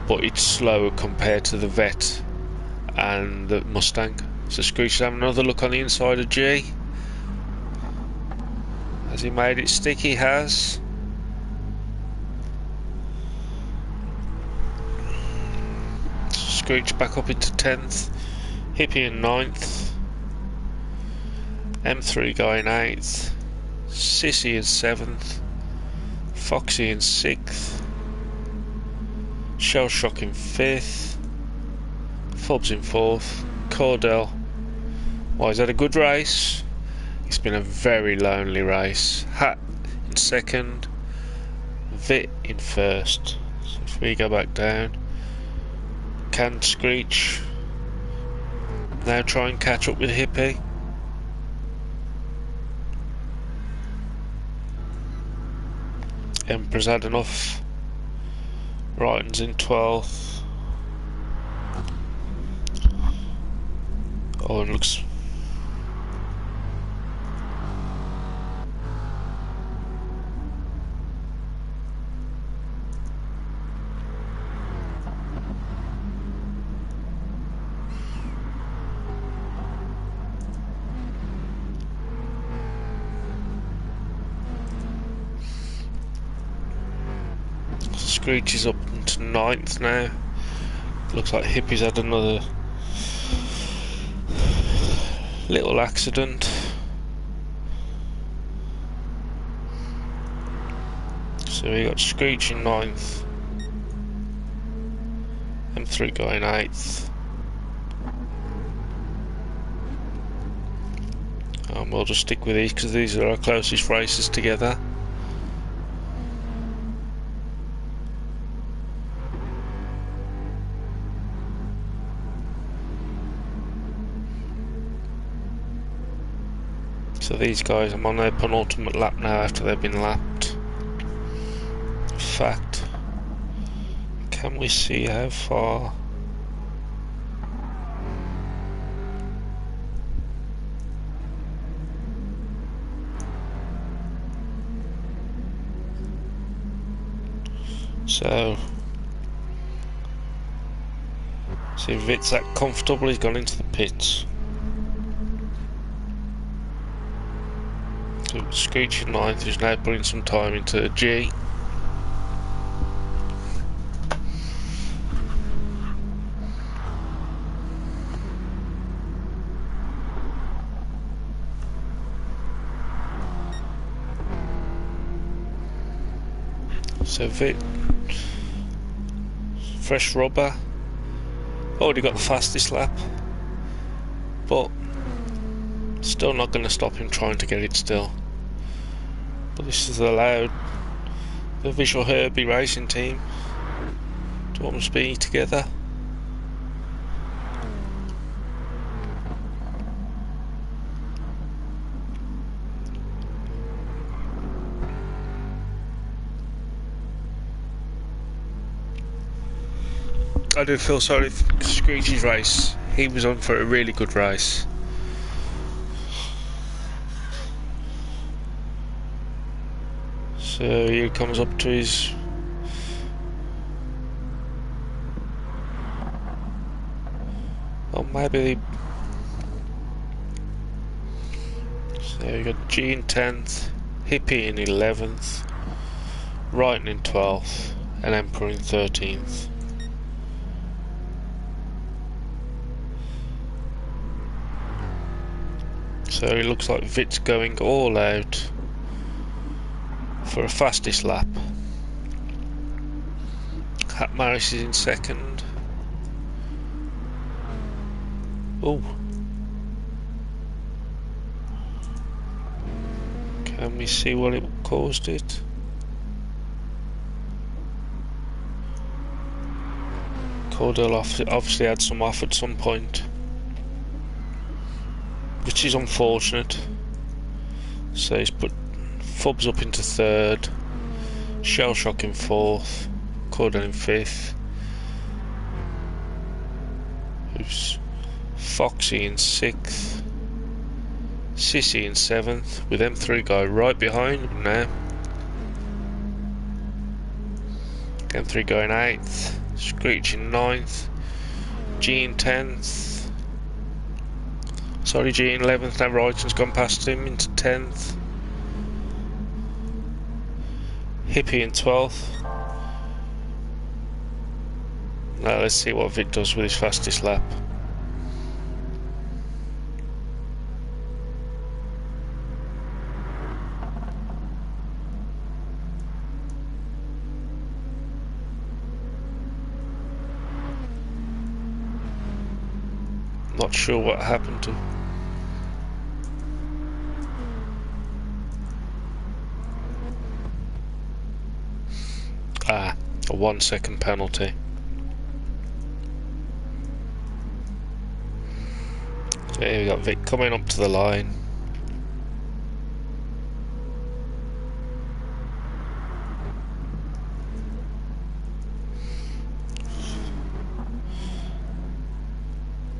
but it's slower compared to the Vet and the Mustang. So Screech should have another look on the inside of G. Has he made it stick? He has. Screech back up into 10th, Hippie in 9th, M3 guy in 8th, Sissy in 7th, Foxy in 6th, Shell Shock in 5th, Fobbs in 4th, Cordell. Well, he's had a good race. It's been a very lonely race. Hat in 2nd, Vit in 1st. So if we go back down, can Screech now try and catch up with Hippie? Emperor's had enough. Wrighton's in 12th. Oh, and looks. Screech is up to 9th now. Looks like Hippie's had another little accident. So we got Screech in 9th, M3 guy in 8th, And we'll just stick with these because these are our closest races together. So these guys, I'm on their penultimate lap now after they've been lapped. In fact, can we see how far? So, see if it's that comfortable, he's gone into the pits. So Screeching ninth, who's now putting some time into G. So Vit, fresh rubber, already got the fastest lap, but still not going to stop him trying to get it still. But this is allowed the Visual Herbie racing team to almost be together. I do feel sorry for Screechy's race. He was on for a really good race. So here he comes up to his maybe. So you got G in 10th, Hippie in 11th, Wrighton in 12th, and Emperor in 13th. So it looks like Vit's going all out for a fastest lap. Hat Maris is in second. Oh, can we see what it caused it? Cordell obviously had some off at some point, which is unfortunate. So he's put Fubs up into third, Shell Shock in fourth, Cordell in fifth, who's Foxy in sixth, Sissy in seventh, with them three guys right behind him now. M3 going eighth, Screech in ninth, G in 10th. Sorry, G in 11th, now Wrighton's gone past him into 10th. Hippie in 12th. Now let's see what Vic does with his fastest lap. Not sure what happened to. A 1 second penalty. So here we got Vic coming up to the line.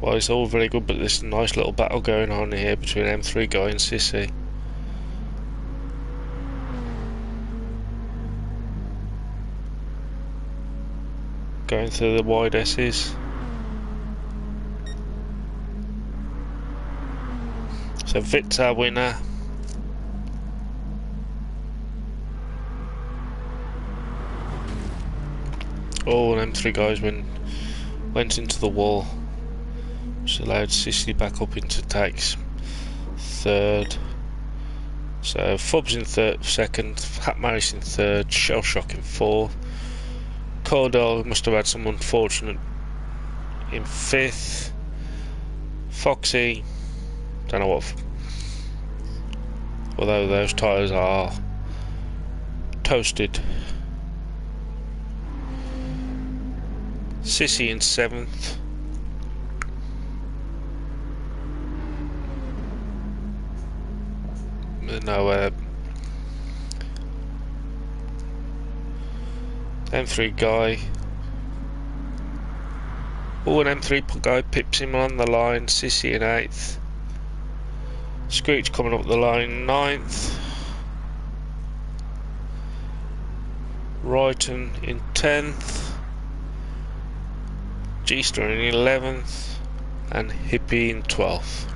Well, it's all very good, but there's a nice little battle going on here between M3 Guy and Sissy. Going through the wide S's. So Vit's our winner. Oh, and M3 Guys went into the wall, which allowed Sissy back up into takes third. So Fubs in second, Hat Maris in third, Shell Shock in fourth. Cordell must have had some unfortunate in fifth. Foxy, don't know what. although those tyres are toasted. Sissy in 7th. No, M3 guy. Oh, an M3 guy pips him on the line. Sissy in 8th. Screech coming up the line 9th. Righton in 10th. G-Star in 11th. And Hippie in 12th.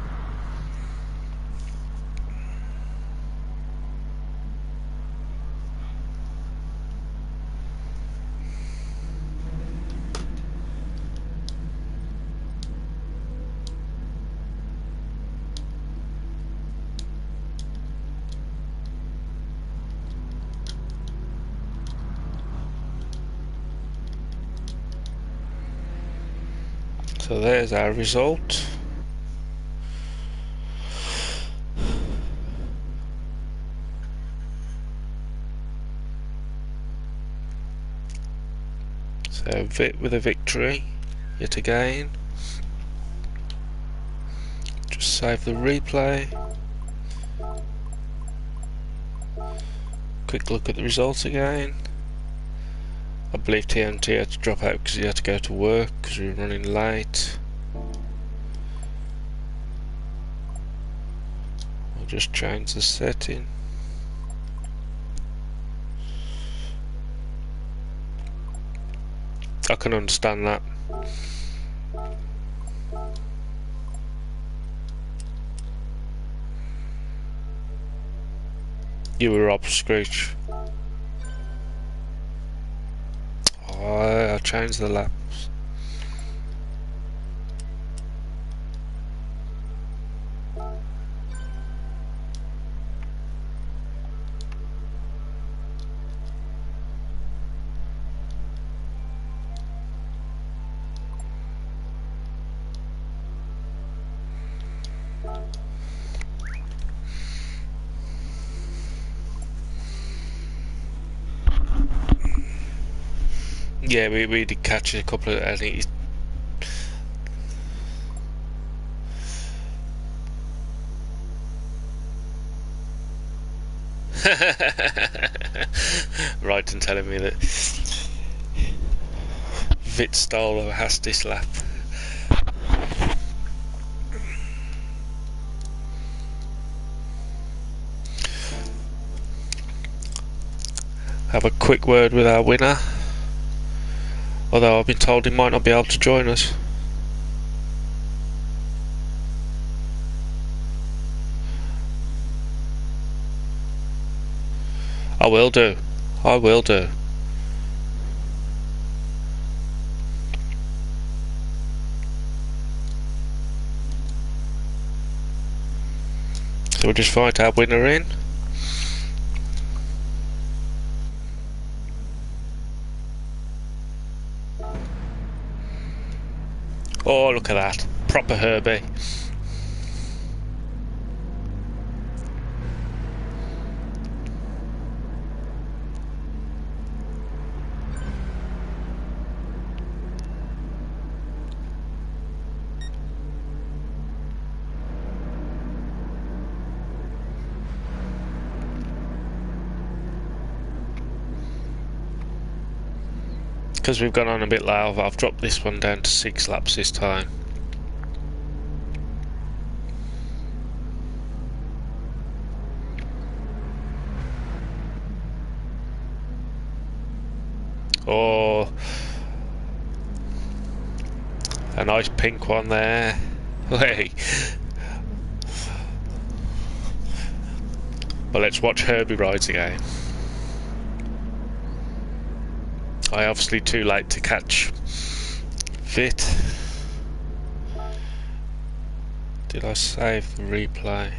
So there's our result. So Vit with a victory yet again. Just save the replay. Quick look at the results again. I believe TNT had to drop out because he had to go to work because we were running late. I'll just change the setting. I can understand that. You were up, Screech. I'll change the laps. Yeah, we did catch a couple of, I think he's right and telling me that Vit stole a Hastis lap. Have a quick word with our winner, although I've been told he might not be able to join us. I will do. I will do. So we'll just find our winner in. Oh, look at that. Proper Herbie. Because we've gone on a bit loud, I've dropped this one down to 6 laps this time. Oh, a nice pink one there. Hey. But let's watch Herbie rides again. I obviously too late to catch Vit. Did I save the replay?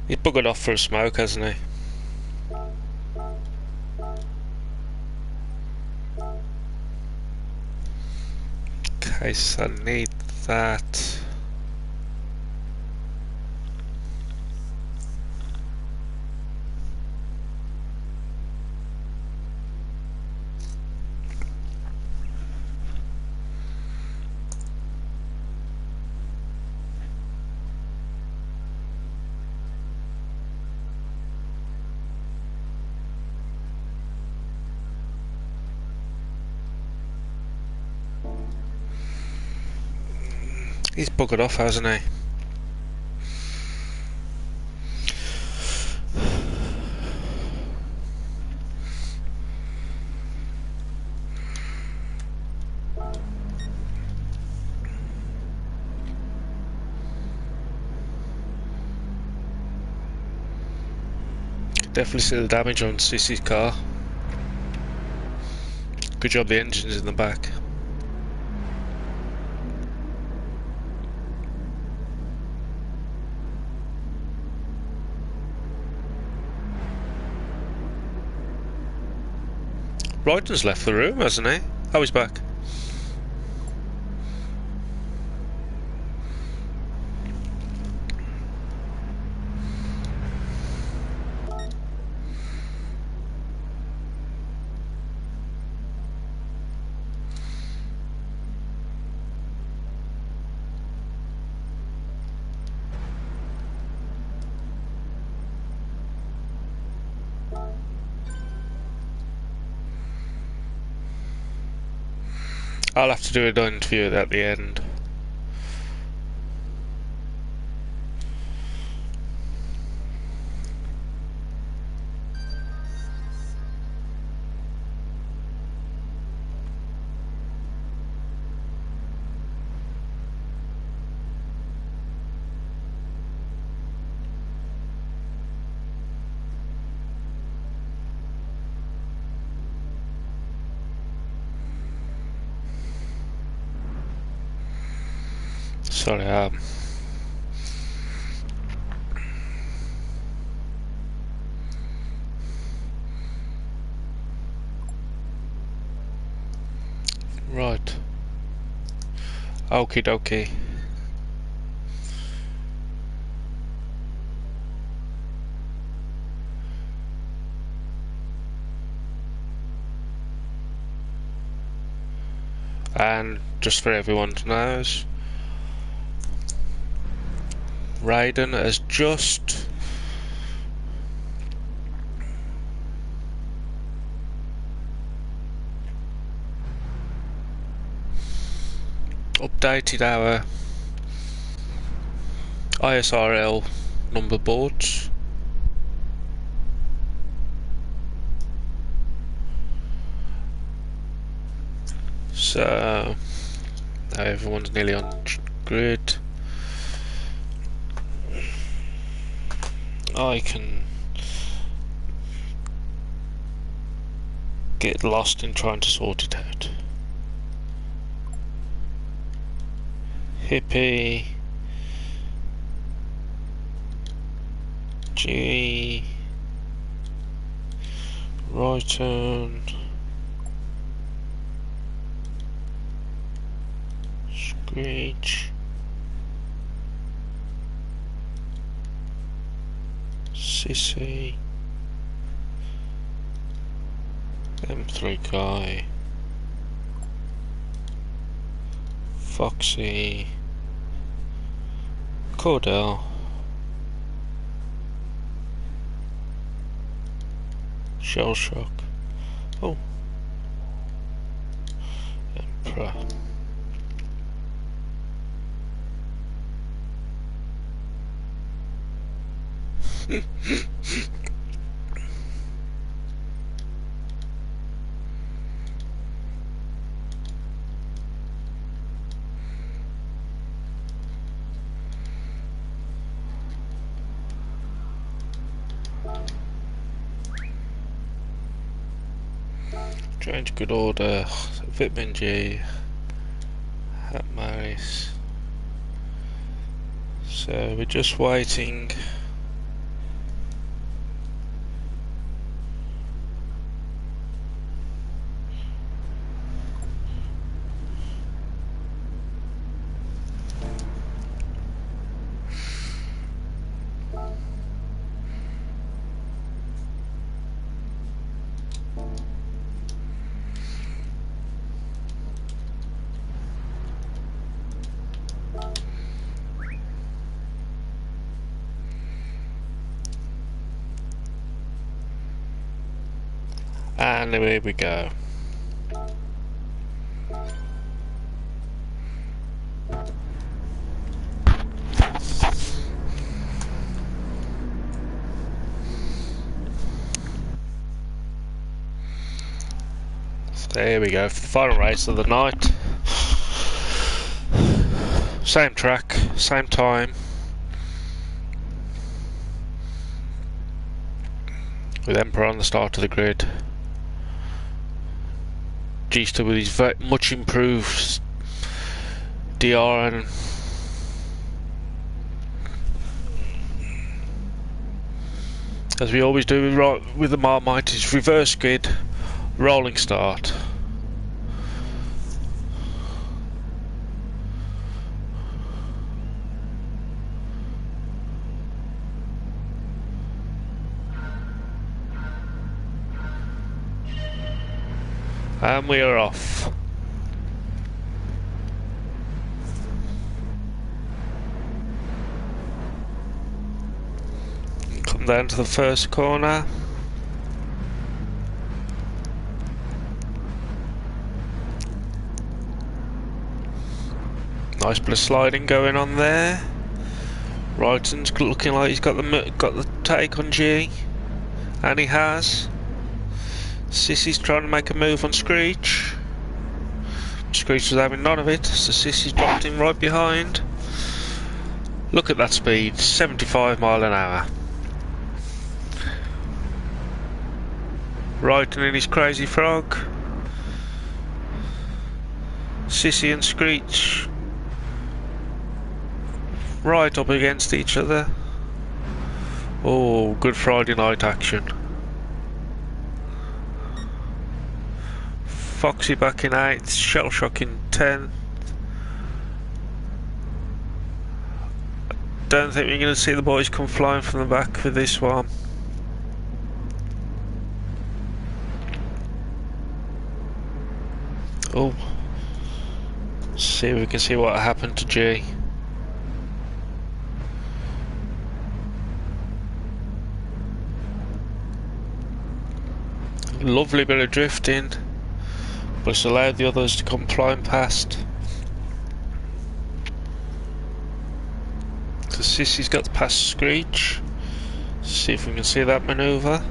He's buggered off for a smoke, hasn't he? Okay, so I need that. He's buggered off, hasn't he? Definitely see the damage on Sissy's car. Good job the engine's in the back. Ryden's left the room, hasn't he? Oh, he's back. I'll have to do an interview at the end. Sorry, right. Okie dokie. And just for everyone to know, Raiden has just updated our ISRL number boards. So now everyone's nearly on grid. I can get lost in trying to sort it out. Hippie, G, right turn, Screech, Sissy, M3 guy, Foxy, Cordell, Shell Shock, oh, Emperor. Change good order, Vitamin G, at Maris. So we're just waiting. And away we go. There we go, for the final race of the night. Same track, same time. With Emperor on the start of the grid. G-Star with his much improved DR, and as we always do with the Marmite, is reverse grid, rolling start. And we are off. Come down to the first corner. Nice bit of sliding going on there. Wrighton's looking like he's got the take on G, and he has. Sissy's trying to make a move on Screech. Screech was having none of it, so Sissy's dropped him right behind. Look at that speed, 75 mile an hour. Wrighton in his crazy frog. Sissy and Screech right up against each other. Oh, good Friday night action. Foxy back in 8th, Shell Shock in 10th. Don't think we're going to see the boys come flying from the back for this one. Oh, see if we can see what happened to G. Lovely bit of drifting, but it's allowed the others to come flying past. So Sissy's got past Screech. See if we can see that manoeuvre.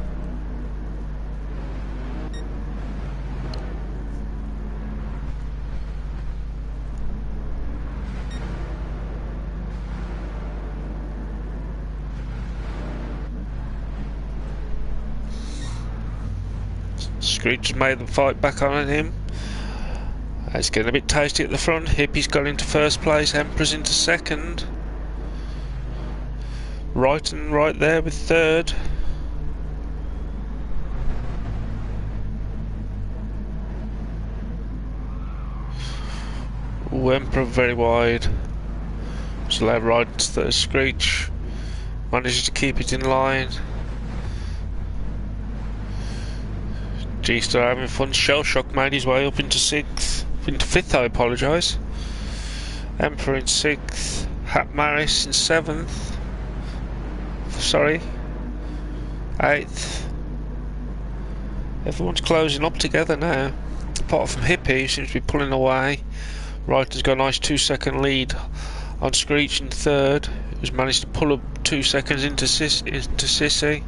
Screech has made them fight back on him. It's getting a bit tasty at the front. Hippie's got into first place, Emperor's into second. Wrighton right there with third. Ooh, Emperor very wide. Just allowed Wrighton to third. Screech manages to keep it in line. G-Star having fun. Shell Shock made his way up into 5th, I apologise. Emperor in 6th. Hat Maris in 7th. Sorry. 8th. Everyone's closing up together now. Apart from Hippie, who seems to be pulling away. Wrighton's got a nice 2-second lead on Screech in 3rd. Who's managed to pull up 2 seconds into Sissy.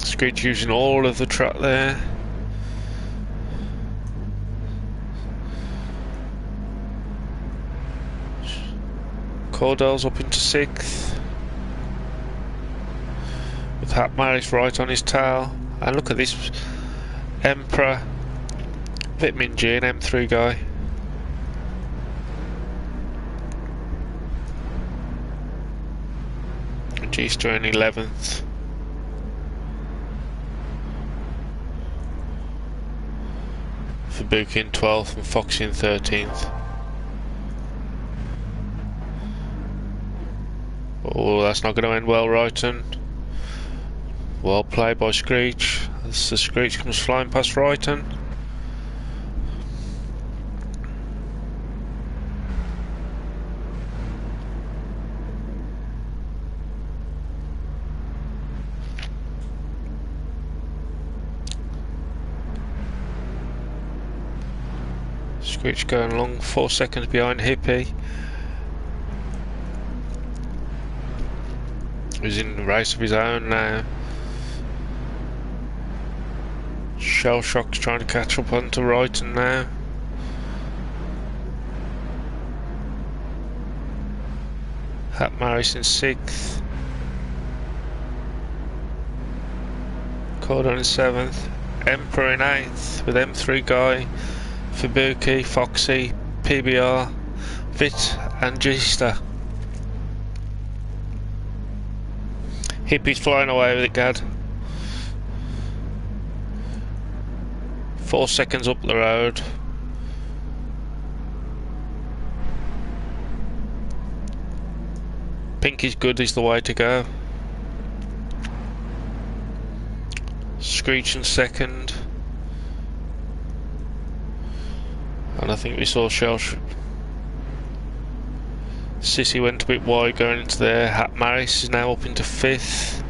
Screech using all of the track there. Cordell's up into 6th. With Hat Maris right on his tail. And look at this Emperor, Vitamin G and M3 guy. G-Star in 11th. Fabuki in 12th and Foxy in 13th. Oh, that's not going to end well, Wrighton. Well played by Screech. As the Screech comes flying past Wrighton. Screech going along 4 seconds behind Hippie. He's in the race of his own now. Shell Shock's trying to catch up onto Wrighton now. Hat Maris in 6th. Cordon in 7th. Emperor in 8th with M3 Guy, Fubuki, Foxy, PBR, Vit and Gista. Hippie's flying away with it, Gad. 4 seconds up the road. Pink is good is the way to go. Screech in 2nd. And I think we saw Shell. Sissy went a bit wide going into there. Hat Maris is now up into 5th.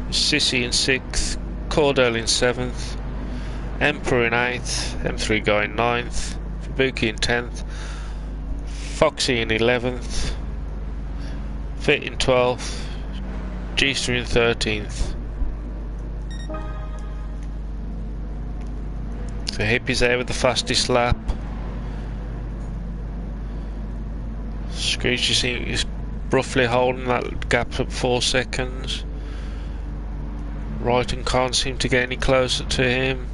Sissy in 6th. Cordell in 7th. Emperor in 8th. M3 Guy in 9th. Fubuki in 10th. Foxy in 11th. Fit in 12th. G-Star in 13th. So Hippie's there with the fastest lap. Screech is roughly holding that gap at 4 seconds. Wrighton can't seem to get any closer to him.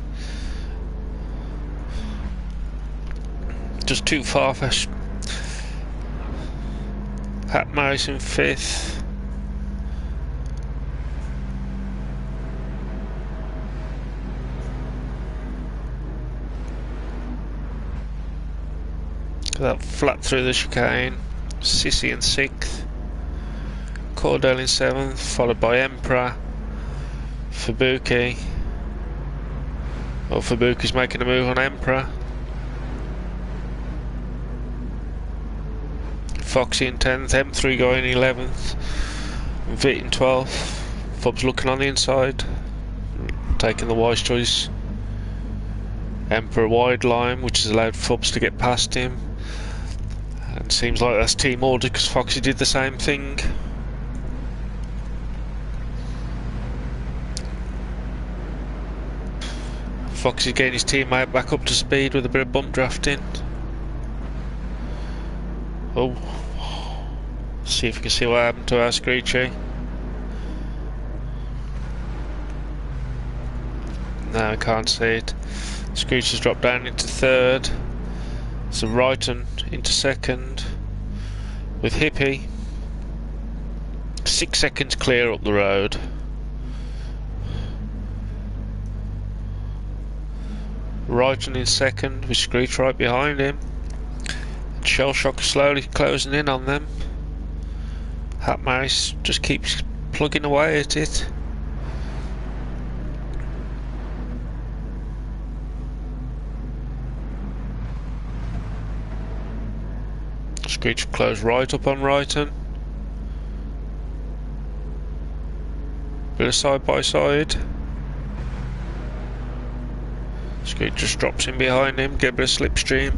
Just too far for Hat Maris in 5th. That flat through the chicane. Sissy in 6th. Cordell in 7th, followed by Emperor. Fubuki. Well, Fubuki's making a move on Emperor. Foxy in 10th, M3 going in 11th, Vit in 12th. Fub's looking on the inside, taking the wise choice. Emperor wide line, which has allowed Fubs to get past him. And seems like that's team order because Foxy did the same thing. Foxy's getting his teammate back up to speed with a bit of bump drafting. Oh, see if we can see what happened to our Screechy. No, I can't see it. Screech has dropped down into 3rd. So Wrighton into 2nd with Hippie. 6 seconds clear up the road. Wrighton in 2nd with Screech right behind him. Shell Shock slowly closing in on them. Hat Maris just keeps plugging away at it. Screech close right up on Wrighton. Bit of side by side. Screech just drops in behind him, get a bit of slipstream.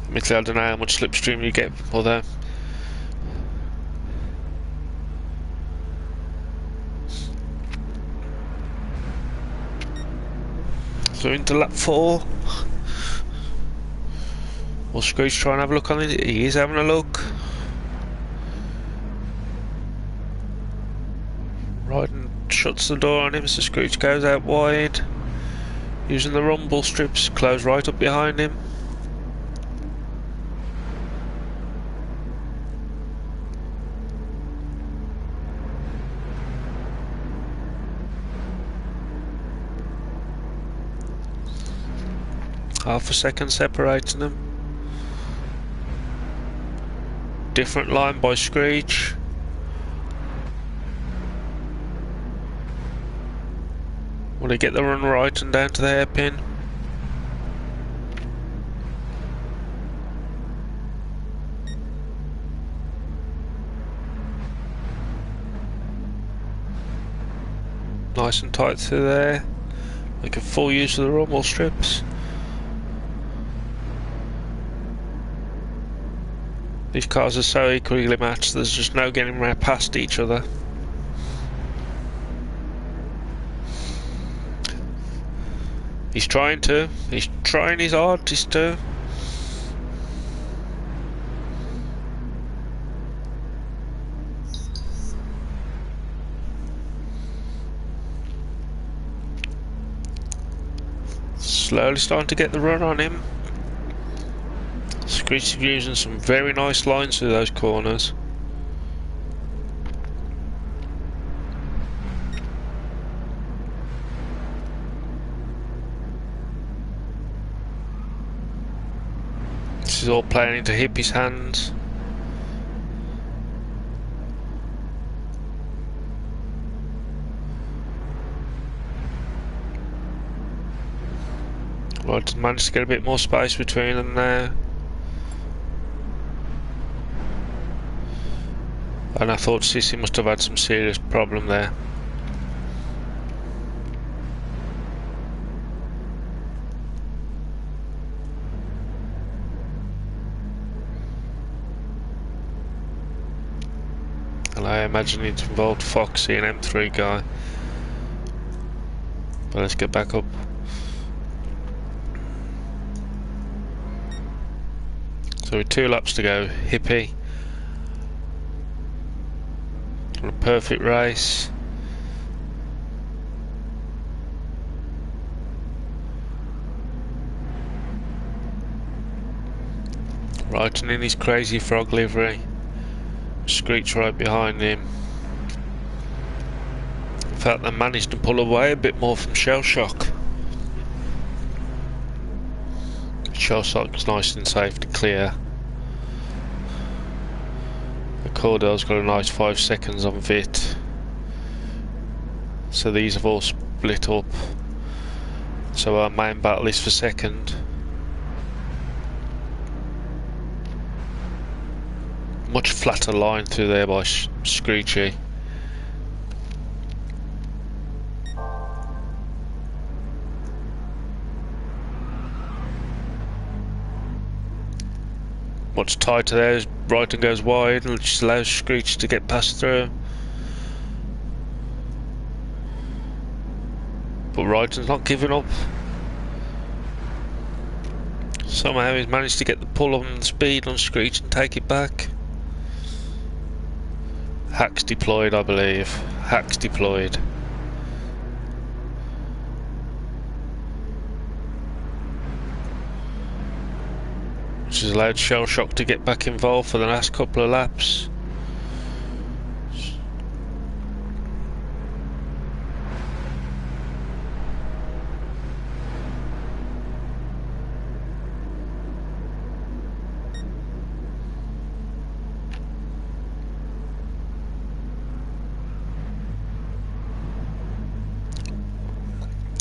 Admittedly, I don't know how much slipstream you get for that. So into lap 4. Will Screech try and have a look on it? He is having a look. Ryden shuts the door on him, so Screech goes out wide. Using the rumble strips, close right up behind him. Half a second separating them. Different line by Screech. Will he get the run right and down to the hairpin? Nice and tight through there. Making full use of the rumble strips. These cars are so equally matched, there's just no getting right past each other. He's trying his hardest to. Slowly starting to get the run on him. Screech using some very nice lines through those corners. This is all playing into Hippie's hands. Right, managed to get a bit more space between them there. And I thought Sissy must have had some serious problem there. And I imagine it involved Foxy, an M3 guy. But let's get back up. So with 2 laps to go, Hippie on a perfect race. Right, and in his crazy frog livery, Screech right behind him. In fact, they managed to pull away a bit more from Shell Shock. Shell Shock's nice and safe to clear. The Cordell's got a nice 5 seconds on Vit. So these have all split up. So our main battle is for second. Much flatter line through there by Screechy. Much tighter there as Brighton goes wide, which allows Screech to get past through. But Brighton's not giving up. Somehow he's managed to get the pull on the speed on Screech and take it back. Hacks deployed, I believe. Hacks deployed. Which has allowed Shell Shock to get back involved for the last couple of laps.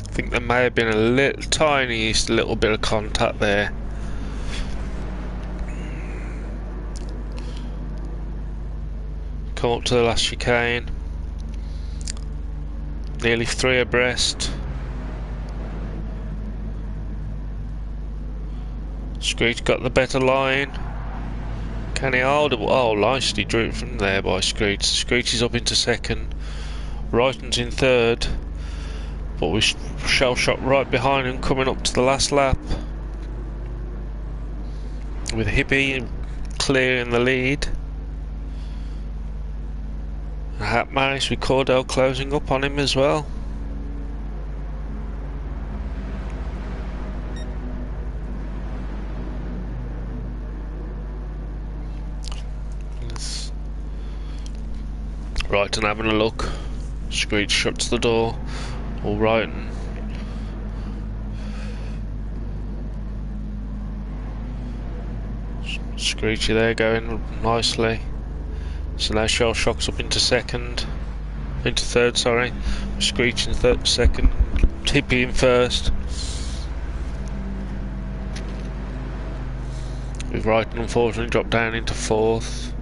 I think there may have been a tiniest little bit of contact there. Come up to the last chicane. Nearly 3 abreast. Screech got the better line. Can he hold it? Oh, nicely drew from there by Screech. Screech is up into second. Wrighton's in third. But we Shell Shock right behind him coming up to the last lap. With Hippie clear in the lead. Hat managed with Cordell closing up on him as well. Right, and having a look. Screech shuts the door. All right. Screechy there going nicely. So now Shell Shock's up into third, sorry. Screech in second, Hippie in first. With Wrighton unfortunately dropped down into fourth.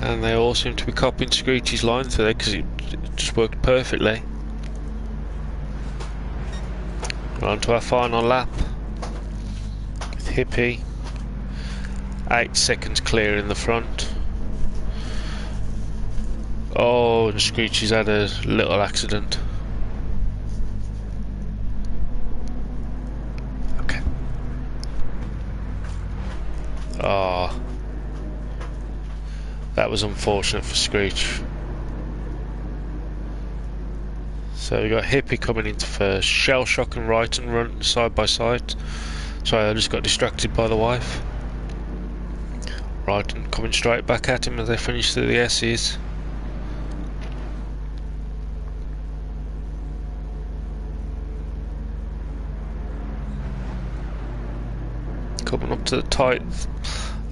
And they all seem to be copying Screechy's line through there because it just worked perfectly. We're on to our final lap with Hippie. 8 seconds clear in the front. Oh, and Screechy's had a little accident. Okay. Oh, that was unfortunate for Screech. So we got Hippie coming into first, Shell Shock and Righton run side by side. Sorry, I just got distracted by the wife. Righton coming straight back at him as they finish through the S's. Coming up to the tight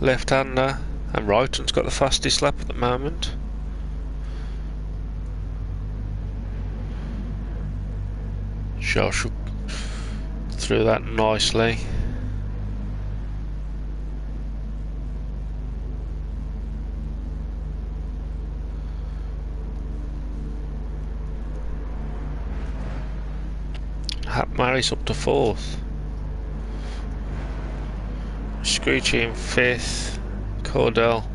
left-hander, and Righton's got the fastest lap at the moment. Shell Shock through that nicely. Hap Maris up to 4th. Screechy in 5th. Cordell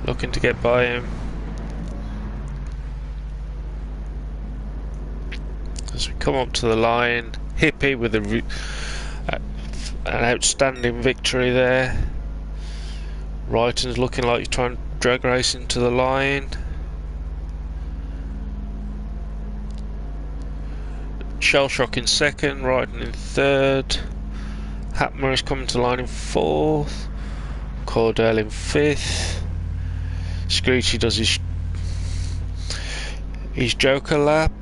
looking to get by him. As we come up to the line, Hippie with an outstanding victory there. Righton's looking like he's trying to drag race into the line. Shell Shock in 2nd, Righton in 3rd. Hapmer is coming to line in 4th. Cordell in 5th. Screechy does his Joker lap.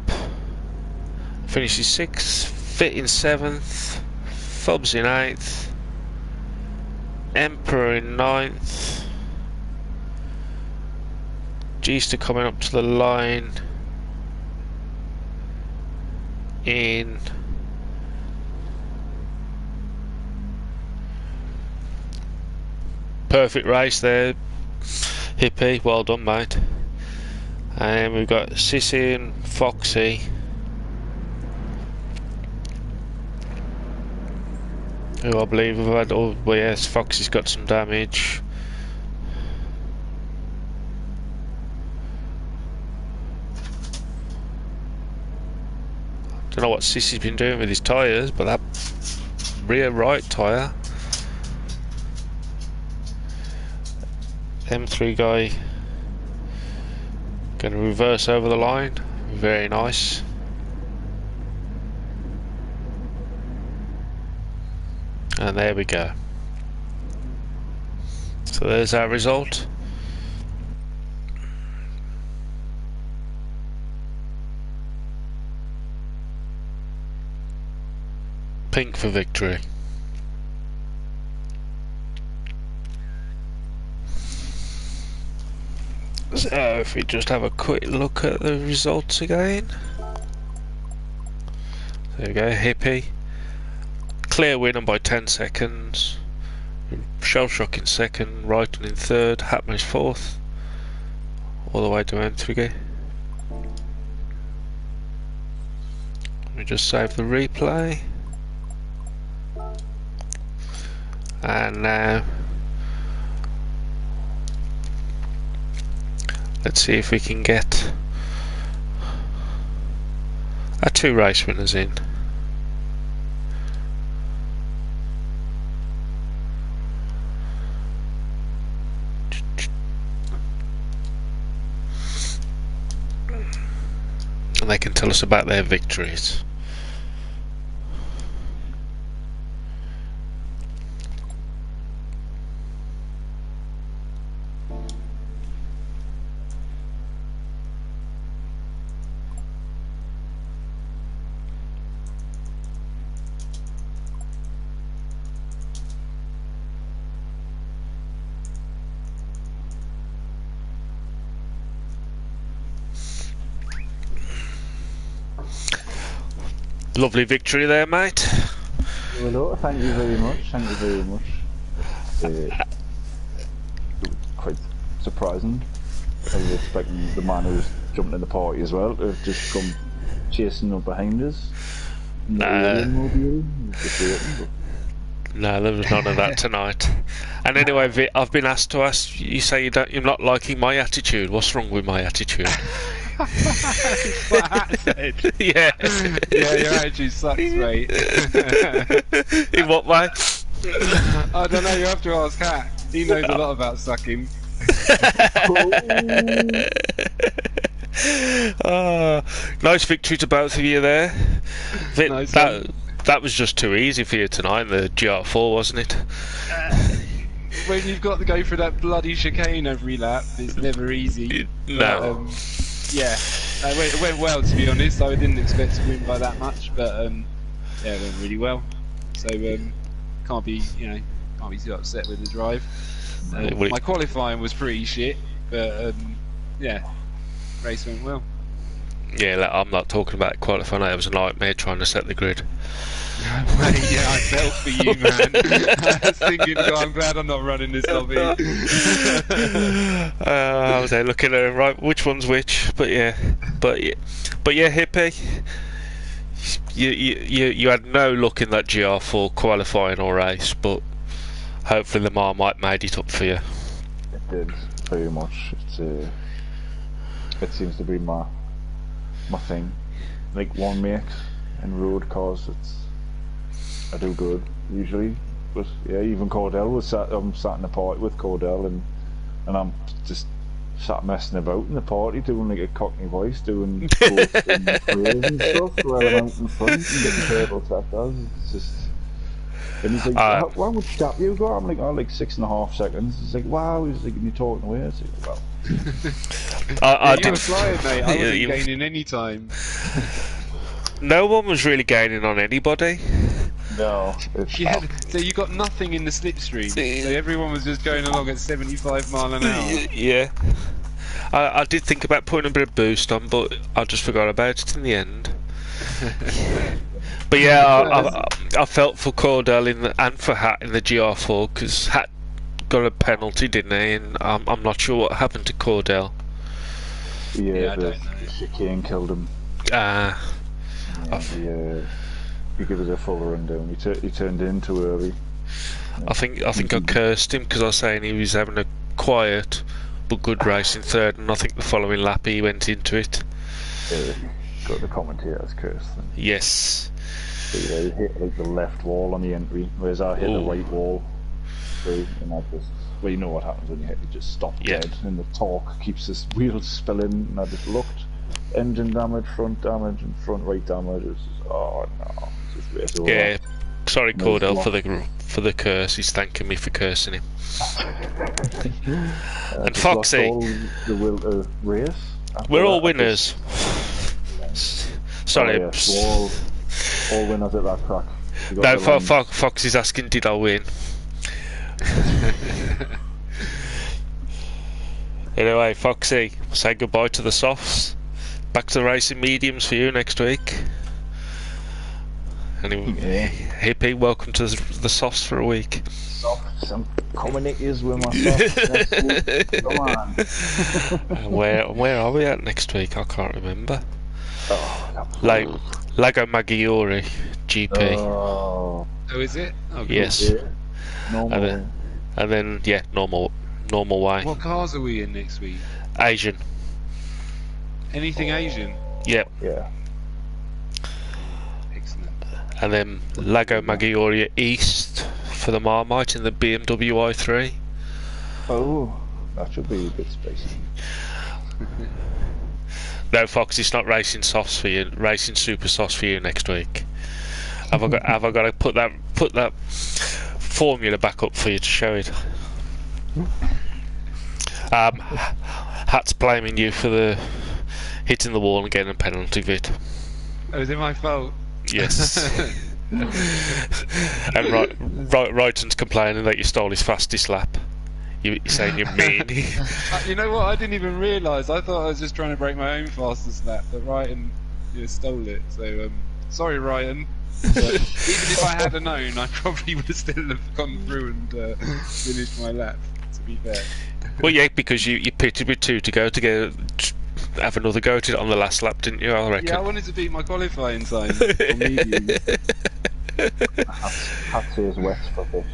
Finishes 6th. Fit in 7th. Fubs in 8th. Emperor in 9th. Gster coming up to the line in perfect race there, Hippie, well done mate. And we've got Sissy and Foxy, who I believe have had, oh well, yes, Foxy's got some damage. Don't know what Sissy's been doing with his tyres, but that rear right tyre. M3 guy going to reverse over the line. Very nice. And there we go. So there's our result. Pink for victory. So if we just have a quick look at the results again. There we go, Hippie. Clear winner by 10 seconds. Shell Shock in 2nd, Righton in 3rd, Hapman is 4th. All the way to M3. Let me just save the replay. And now let's see if we can get our 2 race winners in. And they can tell us about their victories. Lovely victory there, mate. Hello, thank you very much. Thank you very much. Quite surprising. I was expecting the man who's jumping in the party as well to just come chasing up behind us. Nah. Mobile, just waiting, No, there was none of that tonight. And anyway, Vic, I've been asked to ask. You say you're not liking my attitude. What's wrong with my attitude? What Hat said. Yeah. Yeah, your attitude sucks, mate. In what way? I don't know, you have to ask Hat. He knows a lot about sucking. Nice victory to both of you there. Vic, Nice that was just too easy for you tonight, the GR4, wasn't it? When you've got to go through that bloody chicane every lap, it's never easy. No. Yeah, it went well, to be honest. I didn't expect to win by that much, but yeah, it went really well. So can't be too upset with the drive. My qualifying was pretty shit, but yeah, race went well. Yeah, I'm not talking about qualifying. It was a nightmare trying to set the grid. Mate, yeah, I felt for you, man. I was thinking, God, I'm glad I'm not running this lobby. I was there looking at it, right, which one's which, but yeah, Hippie, you had no luck in that GR4 qualifying or race, but hopefully the Marmite made it up for you. It did, very much. It seems to be my thing. Like one makes in road cars, I do good usually, but yeah, even Cordell I'm sat in the party with Cordell and I'm just sat messing about in the party doing like a Cockney voice, doing quotes and praise and stuff while I'm out in front and getting turtle tappers. It's just, and he's like, how much tap you got? I'm like, oh, like 6.5 seconds. He's like, wow. He's like, and you're talking away. I was like, well. You were flying, mate. I wasn't gaining any time. No one was really gaining on anybody. No. So you got nothing in the slipstream. So everyone was just going along at 75 mile an hour. Yeah. I did think about putting a bit of boost on, but I just forgot about it in the end. But yeah, I felt for Cordell and for Hat in the GR4 because Hat got a penalty, didn't he? And I'm not sure what happened to Cordell. Yeah, I don't know. the chicane killed him. He gave us a full rundown. He turned in too early. I think I cursed him because I was saying he was having a quiet but good race in third, and I think the following lap he went into it. Got the commentator's curse then. Yes. But yeah, he hit like the left wall on the entry, whereas I hit the right wall. And I just, well, you know what happens when you hit, you just stop dead, and the torque keeps this wheels spilling, and I just looked. Engine damage, and front right damage. It was just, oh no, it's just race over. Yeah, sorry Cordell for the curse. He's thanking me for cursing him. And Foxy, all the will to race. We're all winners. Sorry, all winners at that track. No, Foxy's asking, did I win? Anyway, Foxy, say goodbye to the softs. Back to the racing mediums for you next week. Anyway, Hippie, welcome to the softs for a week. Softs, I'm coming at yous with my softs. Come on. Where are we at next week? I can't remember. Oh, Lago Maggiore GP. Oh, is it? Oh, yes. Yeah. Normal. And then yeah, normal way. What cars are we in next week? Asian. Anything Asian? Yep. Yeah. Excellent. And then Lago Maggiore East for the Marmite in the BMW i3. Oh, that should be a bit spicy. No, Fox, it's not racing softs for you. Racing super softs for you next week. Have I got to put that formula back up for you to show it? Hat's blaming you for the hitting the wall and getting a penalty bit. Oh, is it my fault? Yes. And Ryton's complaining that you stole his fastest lap. You're saying you're mean. You know what? I didn't even realise. I thought I was just trying to break my own fastest lap, but Ryan stole it. So sorry, Ryan. But even if I had known, I probably would have still have gone through and finished my lap. To be fair. Well, yeah, because you pitted with 2 to go to get have another go at it on the last lap, didn't you? I reckon. Yeah, I wanted to beat my qualifying time on medium. Hat says wet for a bit.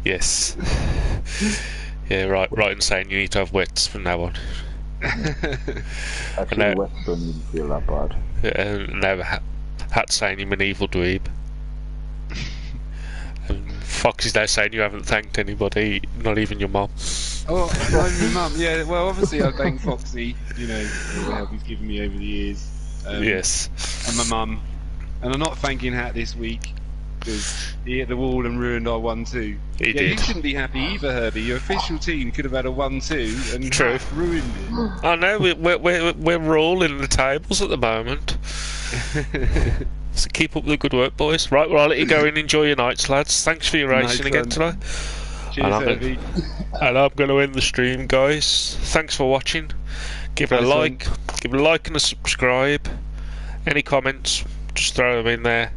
Yes. Yeah, right in saying you need to have wets from now on. Actually, No. wet don't even feel that bad. And now Hat saying you're an evil dweeb. And Fox is now saying you haven't thanked anybody, not even your mum. Oh, not even my mum. Yeah, well, obviously I thank Foxy, you know, for the help he's given me over the years. Yes. And my mum. And I'm not thanking Hat this week because he hit the wall and ruined our 1-2. He You did. shouldn't be happy either, Herbie. Your official team could have had a 1-2 and True. Hat ruined it. I know, we're rolling the tables at the moment. So keep up the good work, boys. Right, well, I'll let you go and enjoy your nights, lads. Thanks for your racing Nice again one. tonight. Cheers, And I'm Herbie. And I'm going to end the stream, guys. Thanks for watching. Give it a Nice like. Give it a like and a subscribe. Any comments, just throw them in there.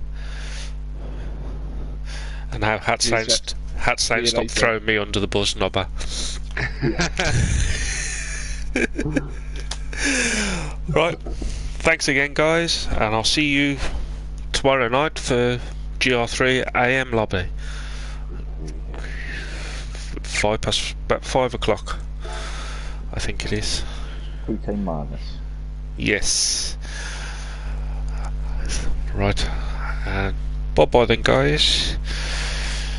And how Hat Cheers, saying, chaps. Hat saying See you stop later. throwing me under the bus knobber. Right. Thanks again, guys. And I'll see you tomorrow night for GR3 AM lobby. About 5 o'clock, I think it is. 3-time madness. Yes. Right. And bye bye then, guys.